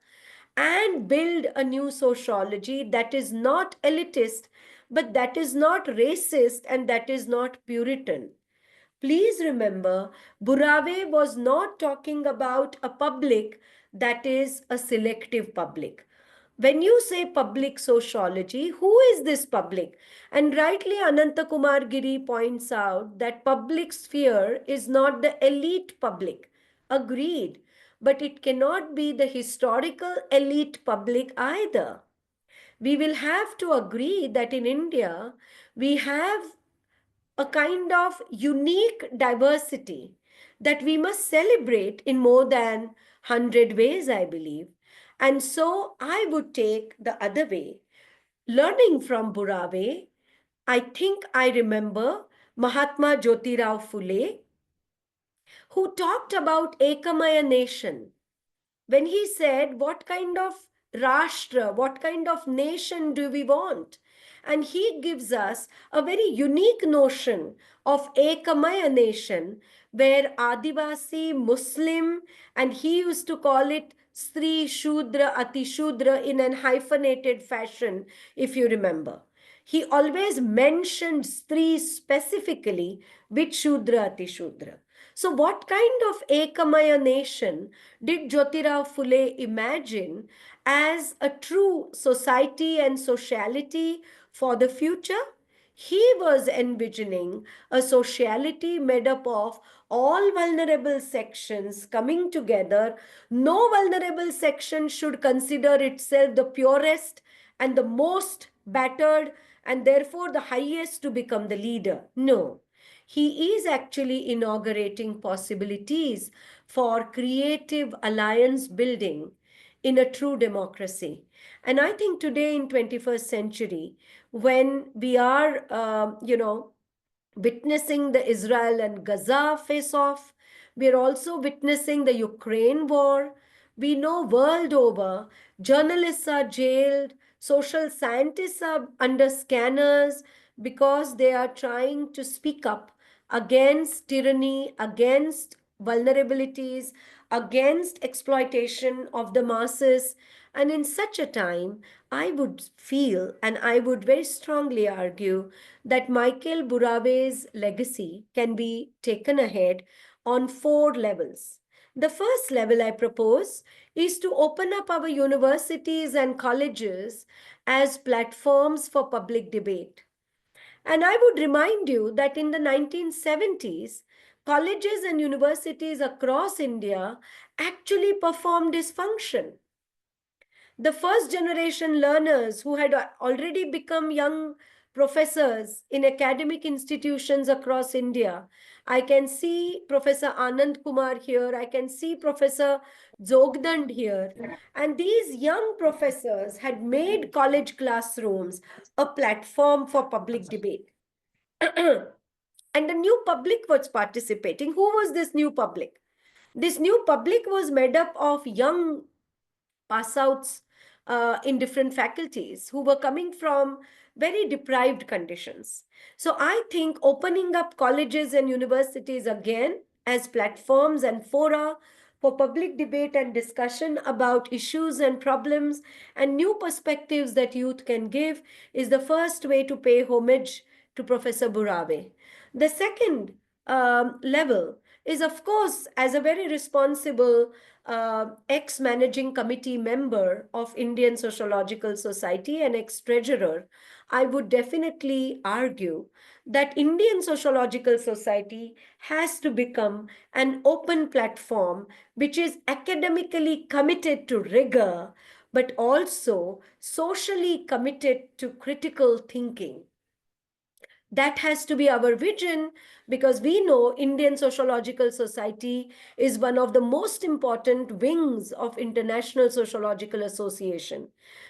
and build a new sociology that is not elitist, but that is not racist and that is not Puritan. Please remember, Burave was not talking about a public that is a selective public. When you say public sociology, who is this public? And rightly, Ananta Kumar Giri points out that public sphere is not the elite public. Agreed. But it cannot be the historical elite public either. We will have to agree that in India, we have a kind of unique diversity that we must celebrate in more than 100 ways, I believe. And so I would take the other way. Learning from Burave, I think I remember Mahatma Jyotirao Phule, who talked about Ekamaya nation when he said, what kind of Rashtra, what kind of nation do we want? And he gives us a very unique notion of Ekamaya nation, where Adivasi, Muslim, and he used to call it Stri, Shudra, Ati Shudra in an hyphenated fashion, if you remember. He always mentioned Stri specifically with Shudra, Ati Shudra. So, what kind of Ekamaya nation did Jyotirao Phule imagine as a true society and sociality for the future? He was envisioning a sociality made up of all vulnerable sections coming together. No vulnerable section should consider itself the purest and the most battered and therefore the highest to become the leader. No. He is actually inaugurating possibilities for creative alliance building in a true democracy. And I think today in 21st century, when we are, witnessing the Israel and Gaza face off, we are also witnessing the Ukraine war. We know world over, journalists are jailed, social scientists are under scanners because they are trying to speak up against tyranny, against vulnerabilities, against exploitation of the masses. And in such a time, I would feel and I would very strongly argue that Michael Burawe's legacy can be taken ahead on four levels. The first level I propose is to open up our universities and colleges as platforms for public debate. And I would remind you that in the 1970s, colleges and universities across India actually performed this function. The first generation learners who had already become young professors in academic institutions across India. I can see Professor Anand Kumar here. I can see Professor Jogdand here. And these young professors had made college classrooms a platform for public debate. And the new public was participating. Who was this new public? This new public was made up of young pass outs in different faculties who were coming from very deprived conditions. So I think opening up colleges and universities again as platforms and fora for public debate and discussion about issues and problems and new perspectives that youth can give is the first way to pay homage to Professor Burawe. The second level is, of course, as a very responsible ex-managing committee member of Indian Sociological Society and ex-treasurer, I would definitely argue that Indian Sociological Society has to become an open platform which is academically committed to rigor, but also socially committed to critical thinking. That has to be our vision, because we know Indian Sociological Society is one of the most important wings of International Sociological Association.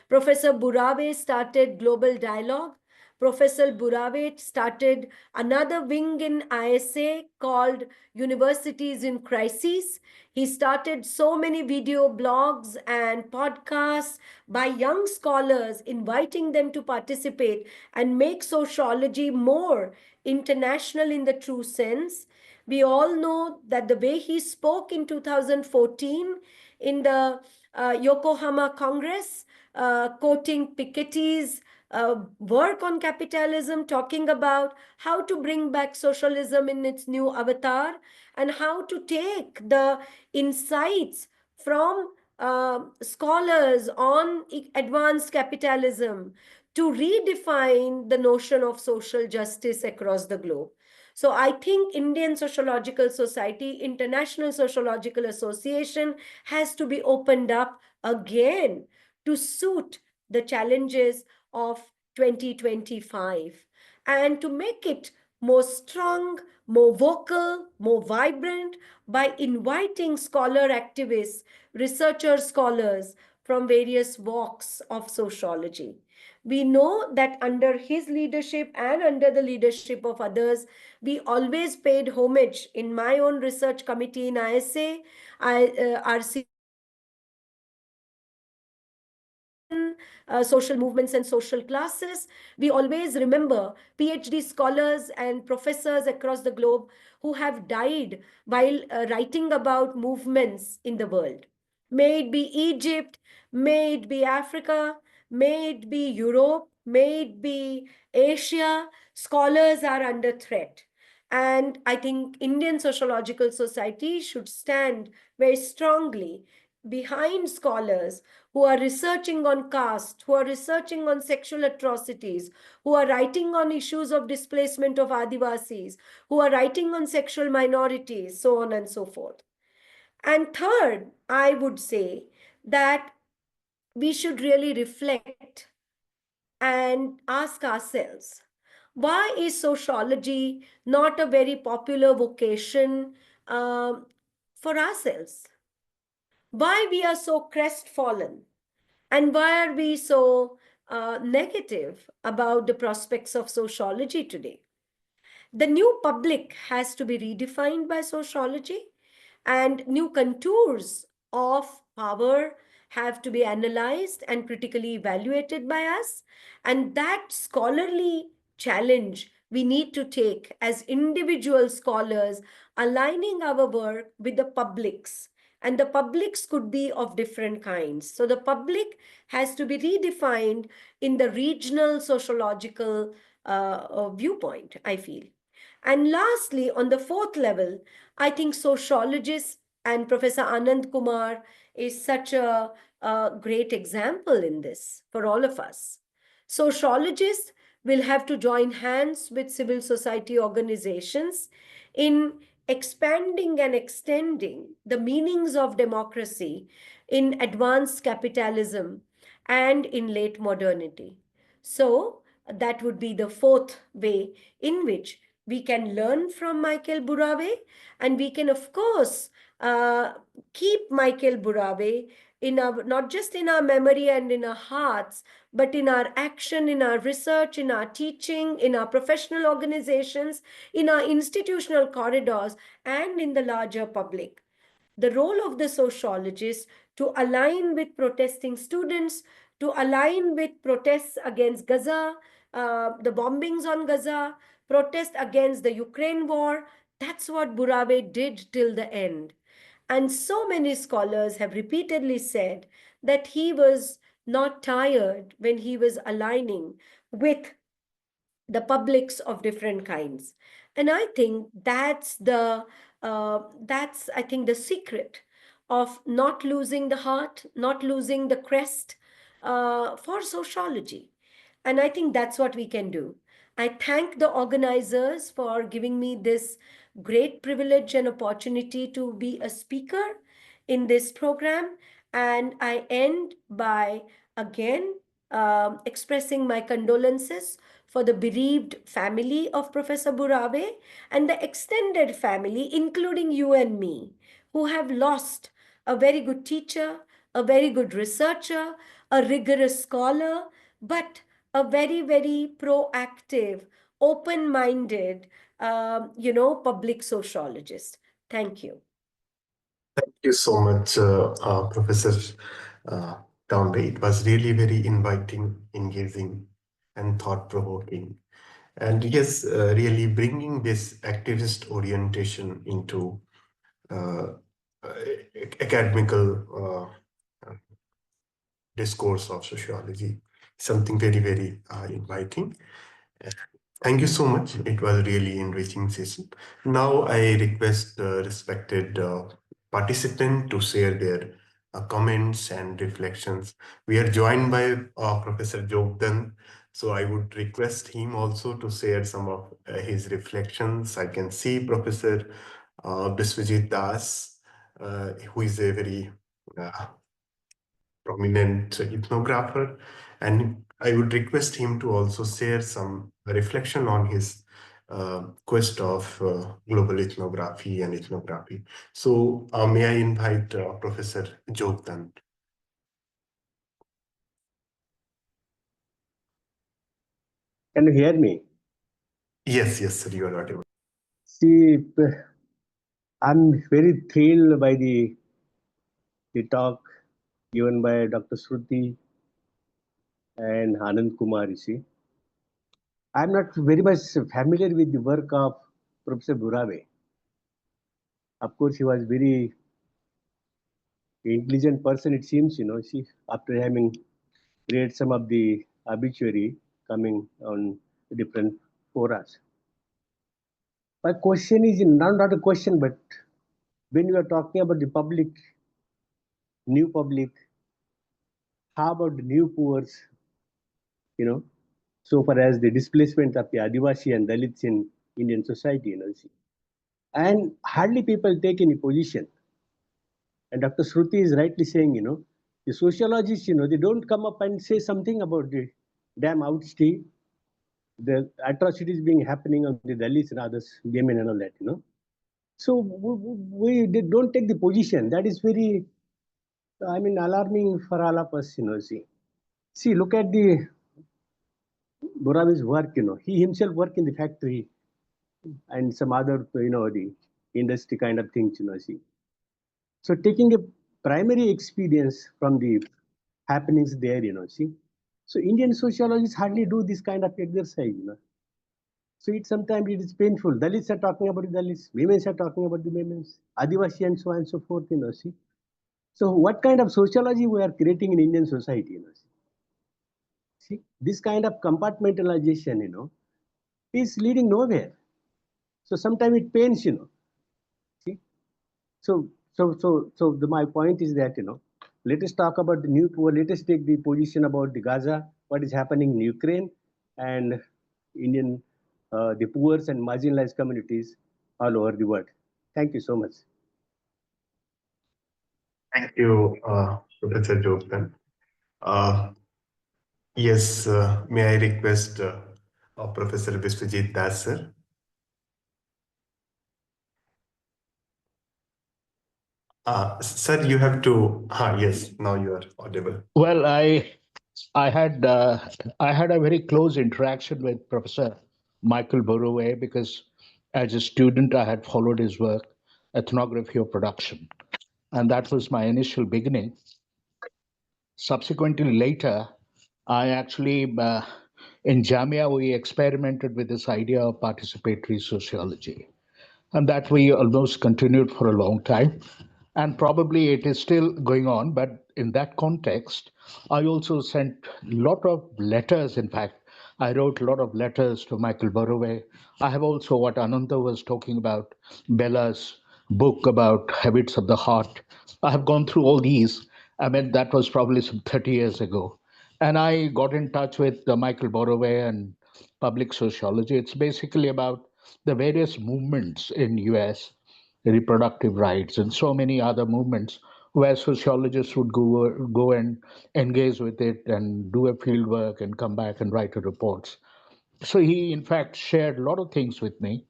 Professor Burawe started Global Dialogue. Professor Burawe started another wing in ISA called Universities in Crisis. He started so many video blogs and podcasts by young scholars, inviting them to participate and make sociology more international in the true sense. We all know that the way he spoke in 2014 in the Yokohama Congress, quoting Piketty's work on capitalism, talking about how to bring back socialism in its new avatar and how to take the insights from scholars on advanced capitalism to redefine the notion of social justice across the globe. So I think Indian Sociological Society, International Sociological Association has to be opened up again to suit the challenges of 2025 and to make it more strong, more vocal, more vibrant by inviting scholar activists, researcher scholars from various walks of sociology. We know that under his leadership and under the leadership of others, we always paid homage. In my own research committee in ISA, RC social movements and social classes, we always remember PhD scholars and professors across the globe who have died while writing about movements in the world. May it be Egypt, may it be Africa, may it be Europe, may it be Asia, scholars are under threat. And I think Indian Sociological Society should stand very strongly behind scholars who are researching on caste, who are researching on sexual atrocities, who are writing on issues of displacement of Adivasis, who are writing on sexual minorities, so on and so forth. And third, I would say that we should really reflect and ask ourselves, why is sociology not a very popular vocation for ourselves? Why we are so crestfallen? And why are we so negative about the prospects of sociology today? The new public has to be redefined by sociology, and new contours of power have to be analyzed and critically evaluated by us. And that scholarly challenge we need to take as individual scholars, aligning our work with the publics. And the publics could be of different kinds. So the public has to be redefined in the regional sociological viewpoint, I feel. And lastly, on the fourth level, I think sociologists and Professor Anand Kumar is such a great example in this for all of us. Sociologists will have to join hands with civil society organizations in expanding and extending the meanings of democracy in advanced capitalism and in late modernity. So, that would be the fourth way in which we can learn from Michael Buroway, and we can, of course, keep Michael Buroway in our, not just in our memory and in our hearts, but in our action, in our research, in our teaching, in our professional organizations, in our institutional corridors, and in the larger public. The role of the sociologist to align with protesting students, to align with protests against Gaza, the bombings on Gaza, protest against the Ukraine war. That's what Buroway did till the end. And so many scholars have repeatedly said that he was not tired when he was aligning with the publics of different kinds. And I think that's I think the secret of not losing the heart, not losing the crest for sociology. And I think that's what we can do. I thank the organizers for giving me this great privilege and opportunity to be a speaker in this program. And I end by again expressing my condolences for the bereaved family of Professor Burave and the extended family, including you and me, who have lost a very good teacher, a very good researcher, a rigorous scholar, but a very, very proactive, open minded, public sociologist. Thank you. Thank you so much, Professor uh, Tambe. It was really very inviting, engaging, and thought-provoking. And yes, really bringing this activist orientation into uh, uh, academical discourse of sociology, something very, very inviting. Thank you so much. It was really enriching session. Now I request the respected participant to share their comments and reflections. We are joined by Professor Jogdan, so I would request him also to share some of his reflections. I can see Professor Biswajit Das, who is a very prominent ethnographer, and I would request him to also share some reflection on his quest of global ethnography and ethnography. So may I invite Professor Jogdan? Can you hear me? Yes, yes, sir, you are audible. See, I'm very thrilled by the talk given by Dr. Shruti and Anand Kumar. You see, I'm not very much familiar with the work of Professor Burave. Of course, he was very intelligent person. It seems, see, after having read some of the obituary coming on different forums. My question is not a question, but when you are talking about the public, new public, how about the new poor, so far as the displacement of the Adivasi and Dalits in Indian society, see. And hardly people take any position. And Dr. Shruti is rightly saying, the sociologists, they don't come up and say something about the damn outstay, the atrocities being happening on the Dalits and others, women and all that. So they don't take the position. That is very, alarming for all of us, see. See, look at the Buraway's work, he himself worked in the factory and some other, the industry kind of things, see. So taking a primary experience from the happenings there, see. So Indian sociologists hardly do this kind of exercise. So sometimes it is painful. Dalits are talking about the Dalits, women are talking about the women, Adivasi and so on and so forth, see. So what kind of sociology we are creating in Indian society, see, this kind of compartmentalization, is leading nowhere. So sometimes it pains, see. My point is that, let us talk about the new poor. Let us take the position about the Gaza, what is happening in Ukraine, and Indian, the poor and marginalized communities all over the world. Thank you so much. Thank you, Professor Jogdan. Yes, may I request Professor Biswajit Das, sir? Sir, you have to. Yes, now you are audible. Well, I had a very close interaction with Professor Michael Buroway because as a student I had followed his work, ethnography of production, and that was my initial beginning. Subsequently, later, I actually in Jamia we experimented with this idea of participatory sociology, and that we almost continued for a long time. And probably it is still going on, but in that context, I also sent a lot of letters. In fact, I wrote a lot of letters to Michael Buroway. I have also what Ananta was talking about, Bella's book about habits of the heart. I have gone through all these. I mean, that was probably some 30 years ago. And I got in touch with Michael Buroway and public sociology. It's basically about the various movements in US, reproductive rights, and so many other movements where sociologists would go and engage with it and do a field work and come back and write a reports. So he, in fact, shared a lot of things with me.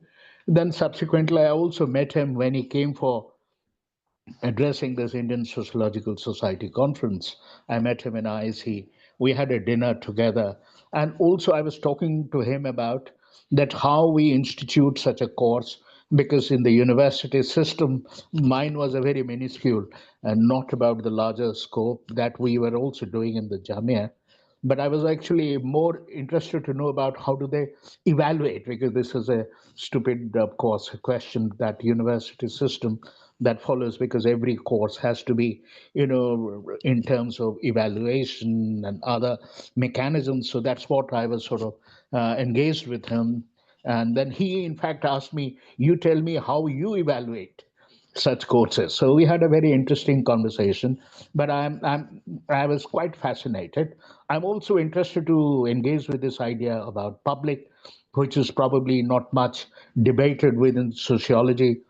Then subsequently, I also met him when he came for addressing this Indian Sociological Society conference. I met him in IC. We had a dinner together. And also I was talking to him about that how we institute such a course, because in the university system, mine was a very minuscule and not about the larger scope that we were also doing in the Jamia. But I was actually more interested to know about how do they evaluate, because this is a stupid, of course, question that university system that follows, because every course has to be, in terms of evaluation and other mechanisms. So that's what I was sort of engaged with him. And then he, in fact, asked me, you tell me how you evaluate such courses. So we had a very interesting conversation, but I was quite fascinated. I'm also interested to engage with this idea about public, which is probably not much debated within sociology.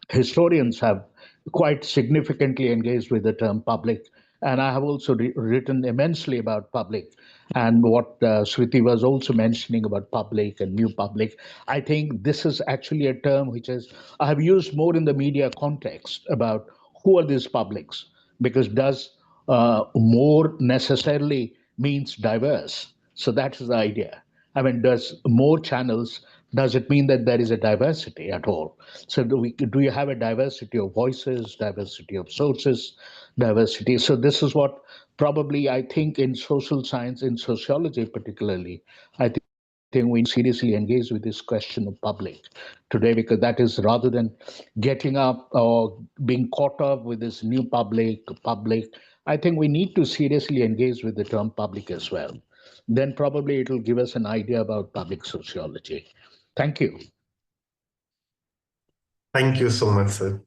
Historians have quite significantly engaged with the term public, and I have also written immensely about public. And what Shruti was also mentioning about public and new public, I think this is actually a term which is I have used more in the media context about who are these publics, because does more necessarily means diverse. So that is the idea. I mean, does more channels, does it mean that there is a diversity at all? So do you have a diversity of voices, diversity of sources, diversity? So this is what probably I think in social science, in sociology particularly, I think we need to seriously engage with this question of public today, because that is, rather than getting up or being caught up with this new public, I think we need to seriously engage with the term public as well. Then probably it will give us an idea about public sociology. Thank you. Thank you so much, sir.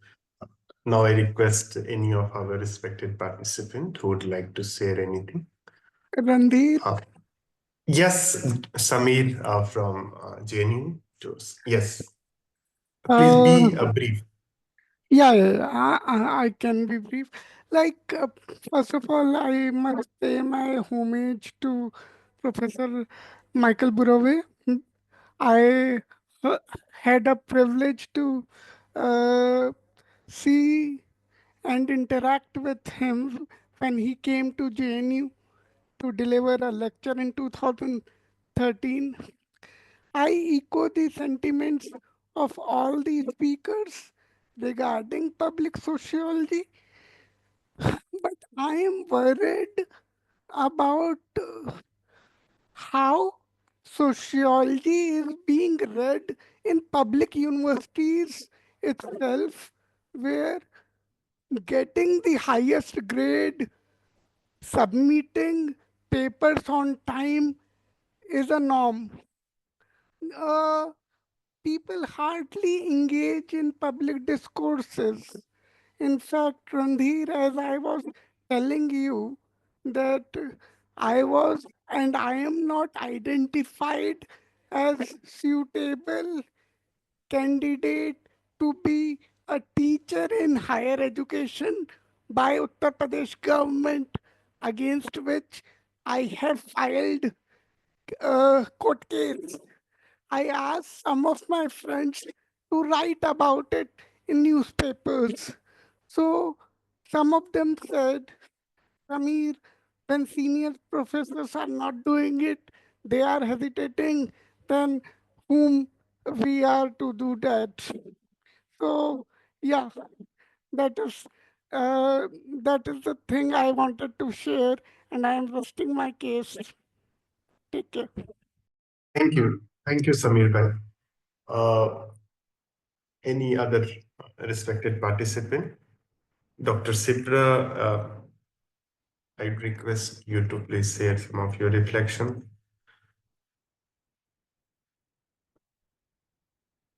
Now I request any of our respected participants who would like to share anything. Randhir? Yes, Samir from JNU. Yes, please Uh, be brief. I can be brief. Like, first of all, I must pay my homage to Professor Michael Buroway. I uh, had a privilege to uh, see and interact with him when he came to JNU to deliver a lecture in 2013. I echo the sentiments of all the speakers regarding public sociology, but I am worried about how sociology is being read in public universities itself, where getting the highest grade, submitting papers on time is a norm. Uh, People hardly engage in public discourses. In fact, Randhir, as I was telling you, that I was and I am not identified as suitable candidate to be a teacher in higher education by Uttar Pradesh government, against which I have filed a court case. I asked some of my friends to write about it in newspapers. So some of them said, Samir, when senior professors are not doing it, they are hesitating, then whom we are to do that? So yeah, that is uh, that is the thing I wanted to share, and I am resting my case. Take care. Thank you, Samir bhai. Uh, any other respected participant? Dr. Sipra, I'd request you to please share some of your reflections.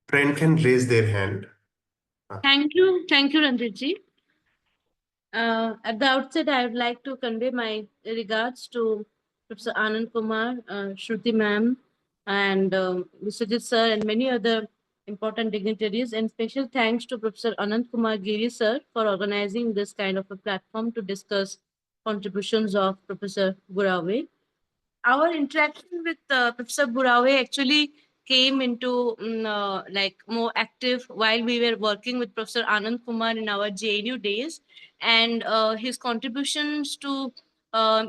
Friend can raise their hand. Thank you, Ranjitji. At the outset, I would like to convey my regards to Professor Anand Kumar, Shruti ma'am, and Mr. sir, and many other important dignitaries. And special thanks to Professor Anand Kumar Giri sir for organizing this kind of a platform to discuss contributions of Professor Buroway. Our interaction with Professor Buroway actually came into like more active while we were working with Professor Anand Kumar in our JNU days, and his contributions to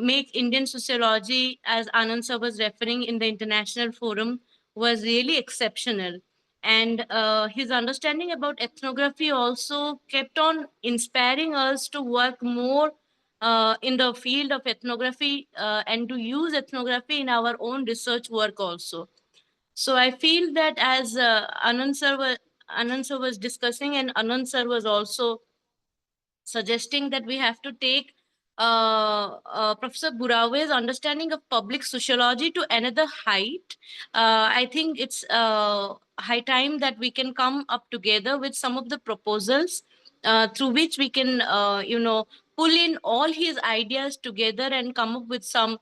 make Indian sociology, as Anand sir was referring in the international forum, was really exceptional. And his understanding about ethnography also kept on inspiring us to work more in the field of ethnography and to use ethnography in our own research work also. So I feel that as Anand sir was discussing, and Anand sir was also suggesting that we have to take Professor Burawe's understanding of public sociology to another height. I think it's high time that we can come up together with some of the proposals through which we can, pull in all his ideas together and come up with some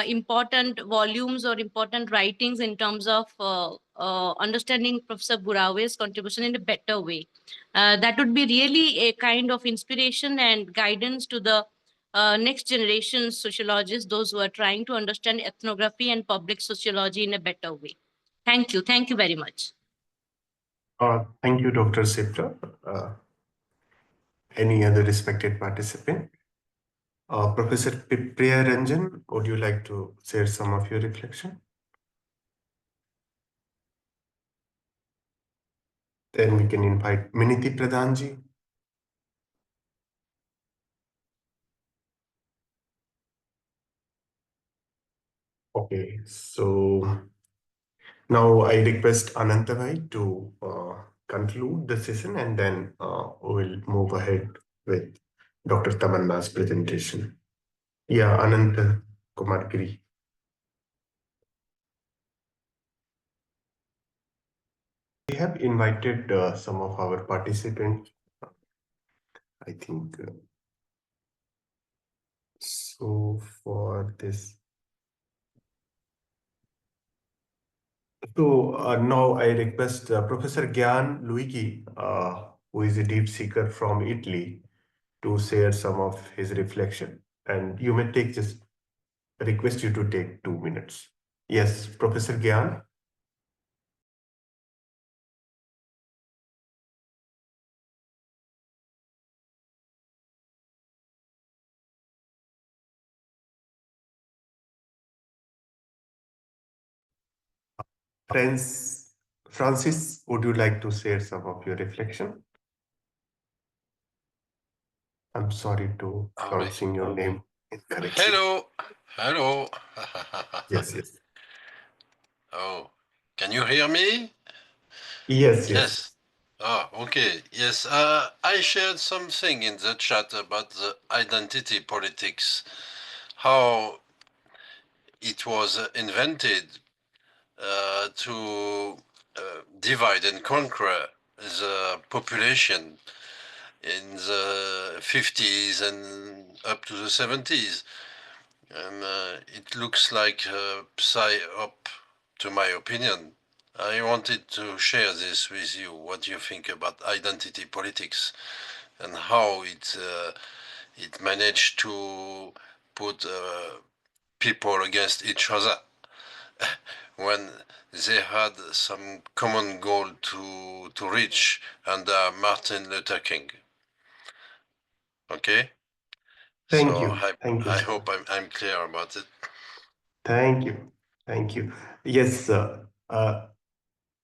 important volumes or important writings in terms of understanding Professor Burawe's contribution in a better way. That would be really a kind of inspiration and guidance to the next generation sociologists, those who are trying to understand ethnography and public sociology in a better way. Thank you. Thank you very much. Thank you, Dr. Sipra. Any other respected participant? Professor Priya Ranjan, would you like to share some of your reflection? Then we can invite Miniti Pradhanji. Okay, so now I request Ananta bhai to conclude the session, and then we'll move ahead with Dr. Tamanna's presentation. Yeah, Ananta Kumar Giri. we have invited some of our participants. I think so for this. So now I request Professor Gyan Luigi, who is a deep seeker from Italy, to share some of his reflection. And you may take just request you to take 2 minutes. Yes, Professor Gyan. Friends, Francis, would you like to share some of your reflection? I'm sorry to pronouncing your name incorrectly. Hello, hello. Yes, yes. Oh, can you hear me? Yes, yes. Yes. Oh, okay. Yes, I shared something in the chat about the identity politics, how it was invented to divide and conquer the population in the 50s and up to the 70s. And it looks like a psyop, to my opinion. I wanted to share this with you, what you think about identity politics and how it managed to put people against each other when they had some common goal to reach under Martin Luther King. Okay? Thank So you. Thank you. I hope I'm clear about it. Thank you. Thank you. Yes,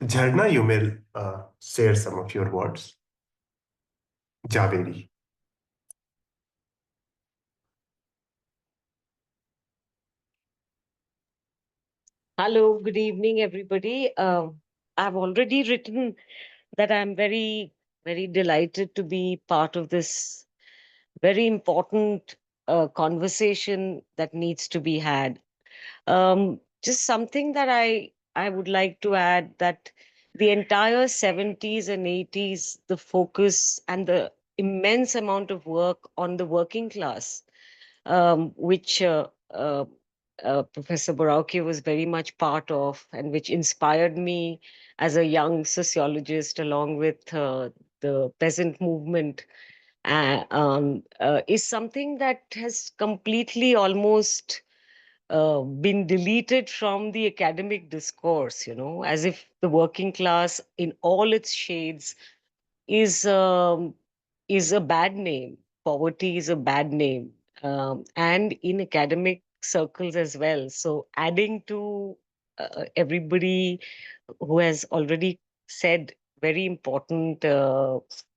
Jharna, you may share some of your words. Javeri. Hello, good evening, everybody. I've already written that I'm very, very delighted to be part of this very important conversation that needs to be had. Just something that I would like to add that the entire 70s and 80s, the focus and the immense amount of work on the working class, which Professor Buroway was very much part of, and which inspired me as a young sociologist, along with the peasant movement, is something that has completely almost been deleted from the academic discourse, as if the working class in all its shades is is a bad name. Poverty is a bad name, and in academic circles as well. So adding to everybody who has already said very important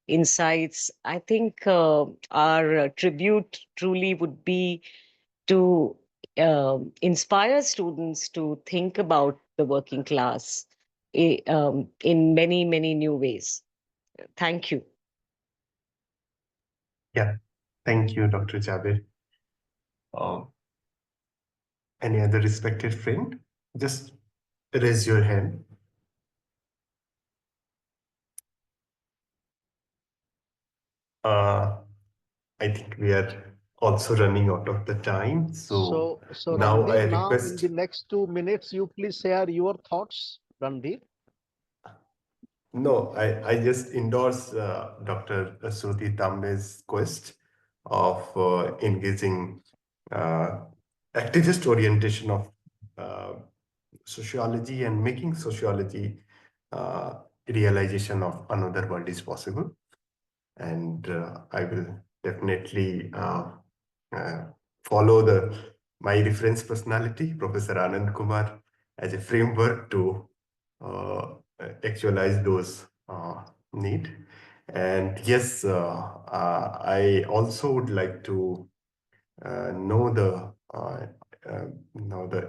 insights, I think our tribute truly would be to inspire students to think about the working class in many, many new ways. Thank you. Yeah. Thank you, Dr. Javed. Any other respected friend? Just raise your hand. I think we are also running out of the time. So now I Ranveer, now in request. the next 2 minutes, you please share your thoughts, Ranveer. No, I just endorse Dr. Shruti Tambe's quest of engaging activist orientation of uh, sociology and making sociology realization of another world is possible. And I will definitely follow my reference personality, Professor Anand Kumar, as a framework to actualize those need. And yes, I also would like to know the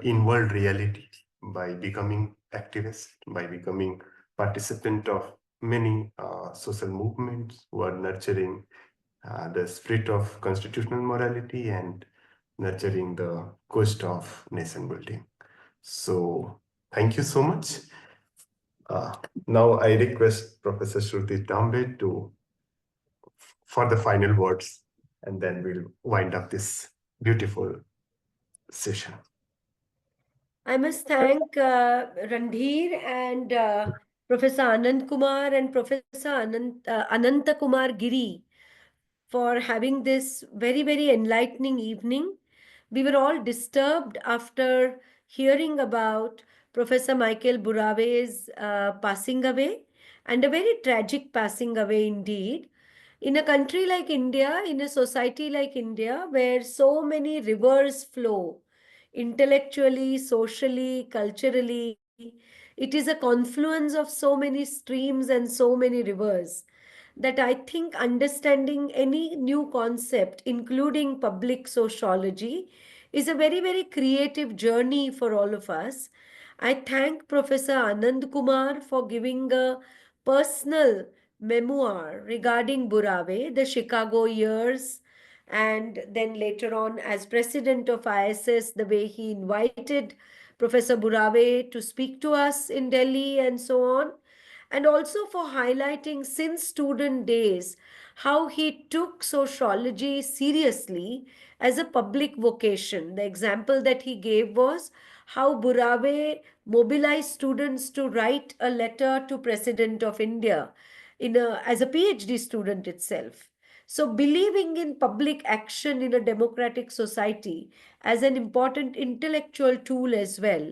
in-world reality by becoming activist, by becoming participant of many social movements who are nurturing the spirit of constitutional morality and nurturing the quest of nation building. So thank you so much. Now I request Professor Shruti Tambe for the final words, and then we'll wind up this beautiful session. I must thank Randhir and Professor Anand Kumar and Professor Ananta Kumar Giri for having this very, very enlightening evening. We were all disturbed after hearing about Professor Michael Buraway's passing away, and a very tragic passing away indeed. In a country like India, in a society like India, where so many rivers flow, intellectually, socially, culturally, it is a confluence of so many streams and so many rivers that I think understanding any new concept, including public sociology, is a very, very creative journey for all of us. I thank Professor Anand Kumar for giving a personal memoir regarding Burave, the Chicago years, and then later on, as president of ISS, the way he invited Professor Burave to speak to us in Delhi and so on, and also for highlighting since student days how he took sociology seriously as a public vocation. The example that he gave was how Burave mobilized students to write a letter to President of India as a PhD student itself. So, believing in public action in a democratic society as an important intellectual tool as well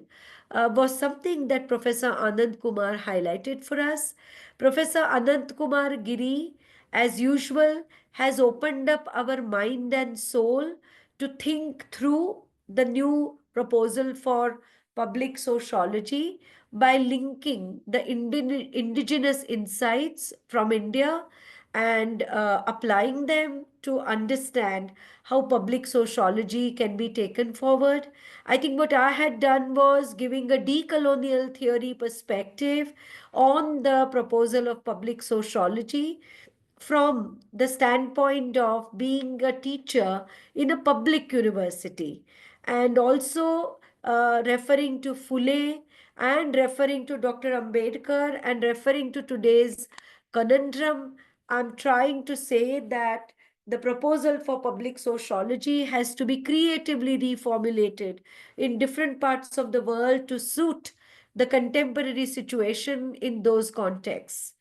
was something that Professor Anand Kumar highlighted for us. Professor Anand Kumar Giri, as usual, has opened up our mind and soul to think through the new proposal for public sociology by linking the indigenous insights from India and applying them to understand how public sociology can be taken forward. I think what I had done was giving a decolonial theory perspective on the proposal of public sociology from the standpoint of being a teacher in a public university, and also referring to Phule and referring to Dr. Ambedkar and referring to today's conundrum. I'm trying to say that the proposal for public sociology has to be creatively reformulated in different parts of the world to suit the contemporary situation in those contexts.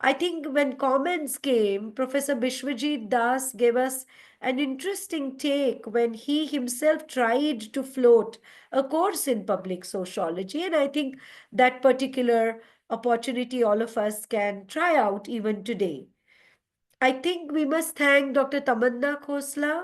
I think when comments came, Professor Bishwajit Das gave us an interesting take when he himself tried to float a course in public sociology. And I think that particular opportunity all of us can try out even today. I think we must thank Dr. Tamanna Khosla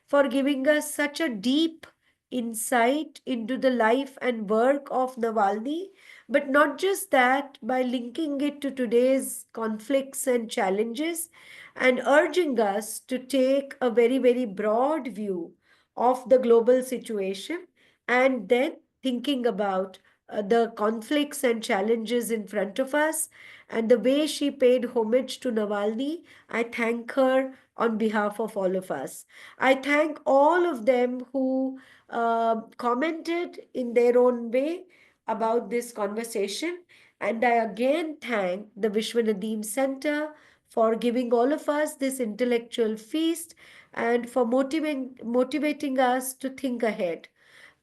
for giving us such a deep insight into the life and work of Navalny, but not just that, by linking it to today's conflicts and challenges and urging us to take a very, very broad view of the global situation and then thinking about the conflicts and challenges in front of us, and the way she paid homage to Navalny. I thank her on behalf of all of us. I thank all of them who commented in their own way about this conversation. And I again thank the Vishwanadeem Center for giving all of us this intellectual feast and for motivating us to think ahead.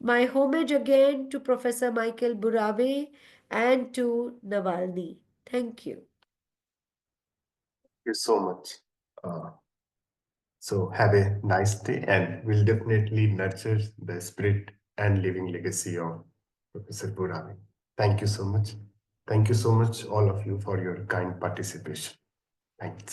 My homage again to Professor Michael Burave and to Navalny. Thank you. Thank you so much. So have a nice day, and we'll definitely nurture the spirit and living legacy of Professor Burami. Thank you so much. Thank you so much, all of you, for your kind participation. Thanks.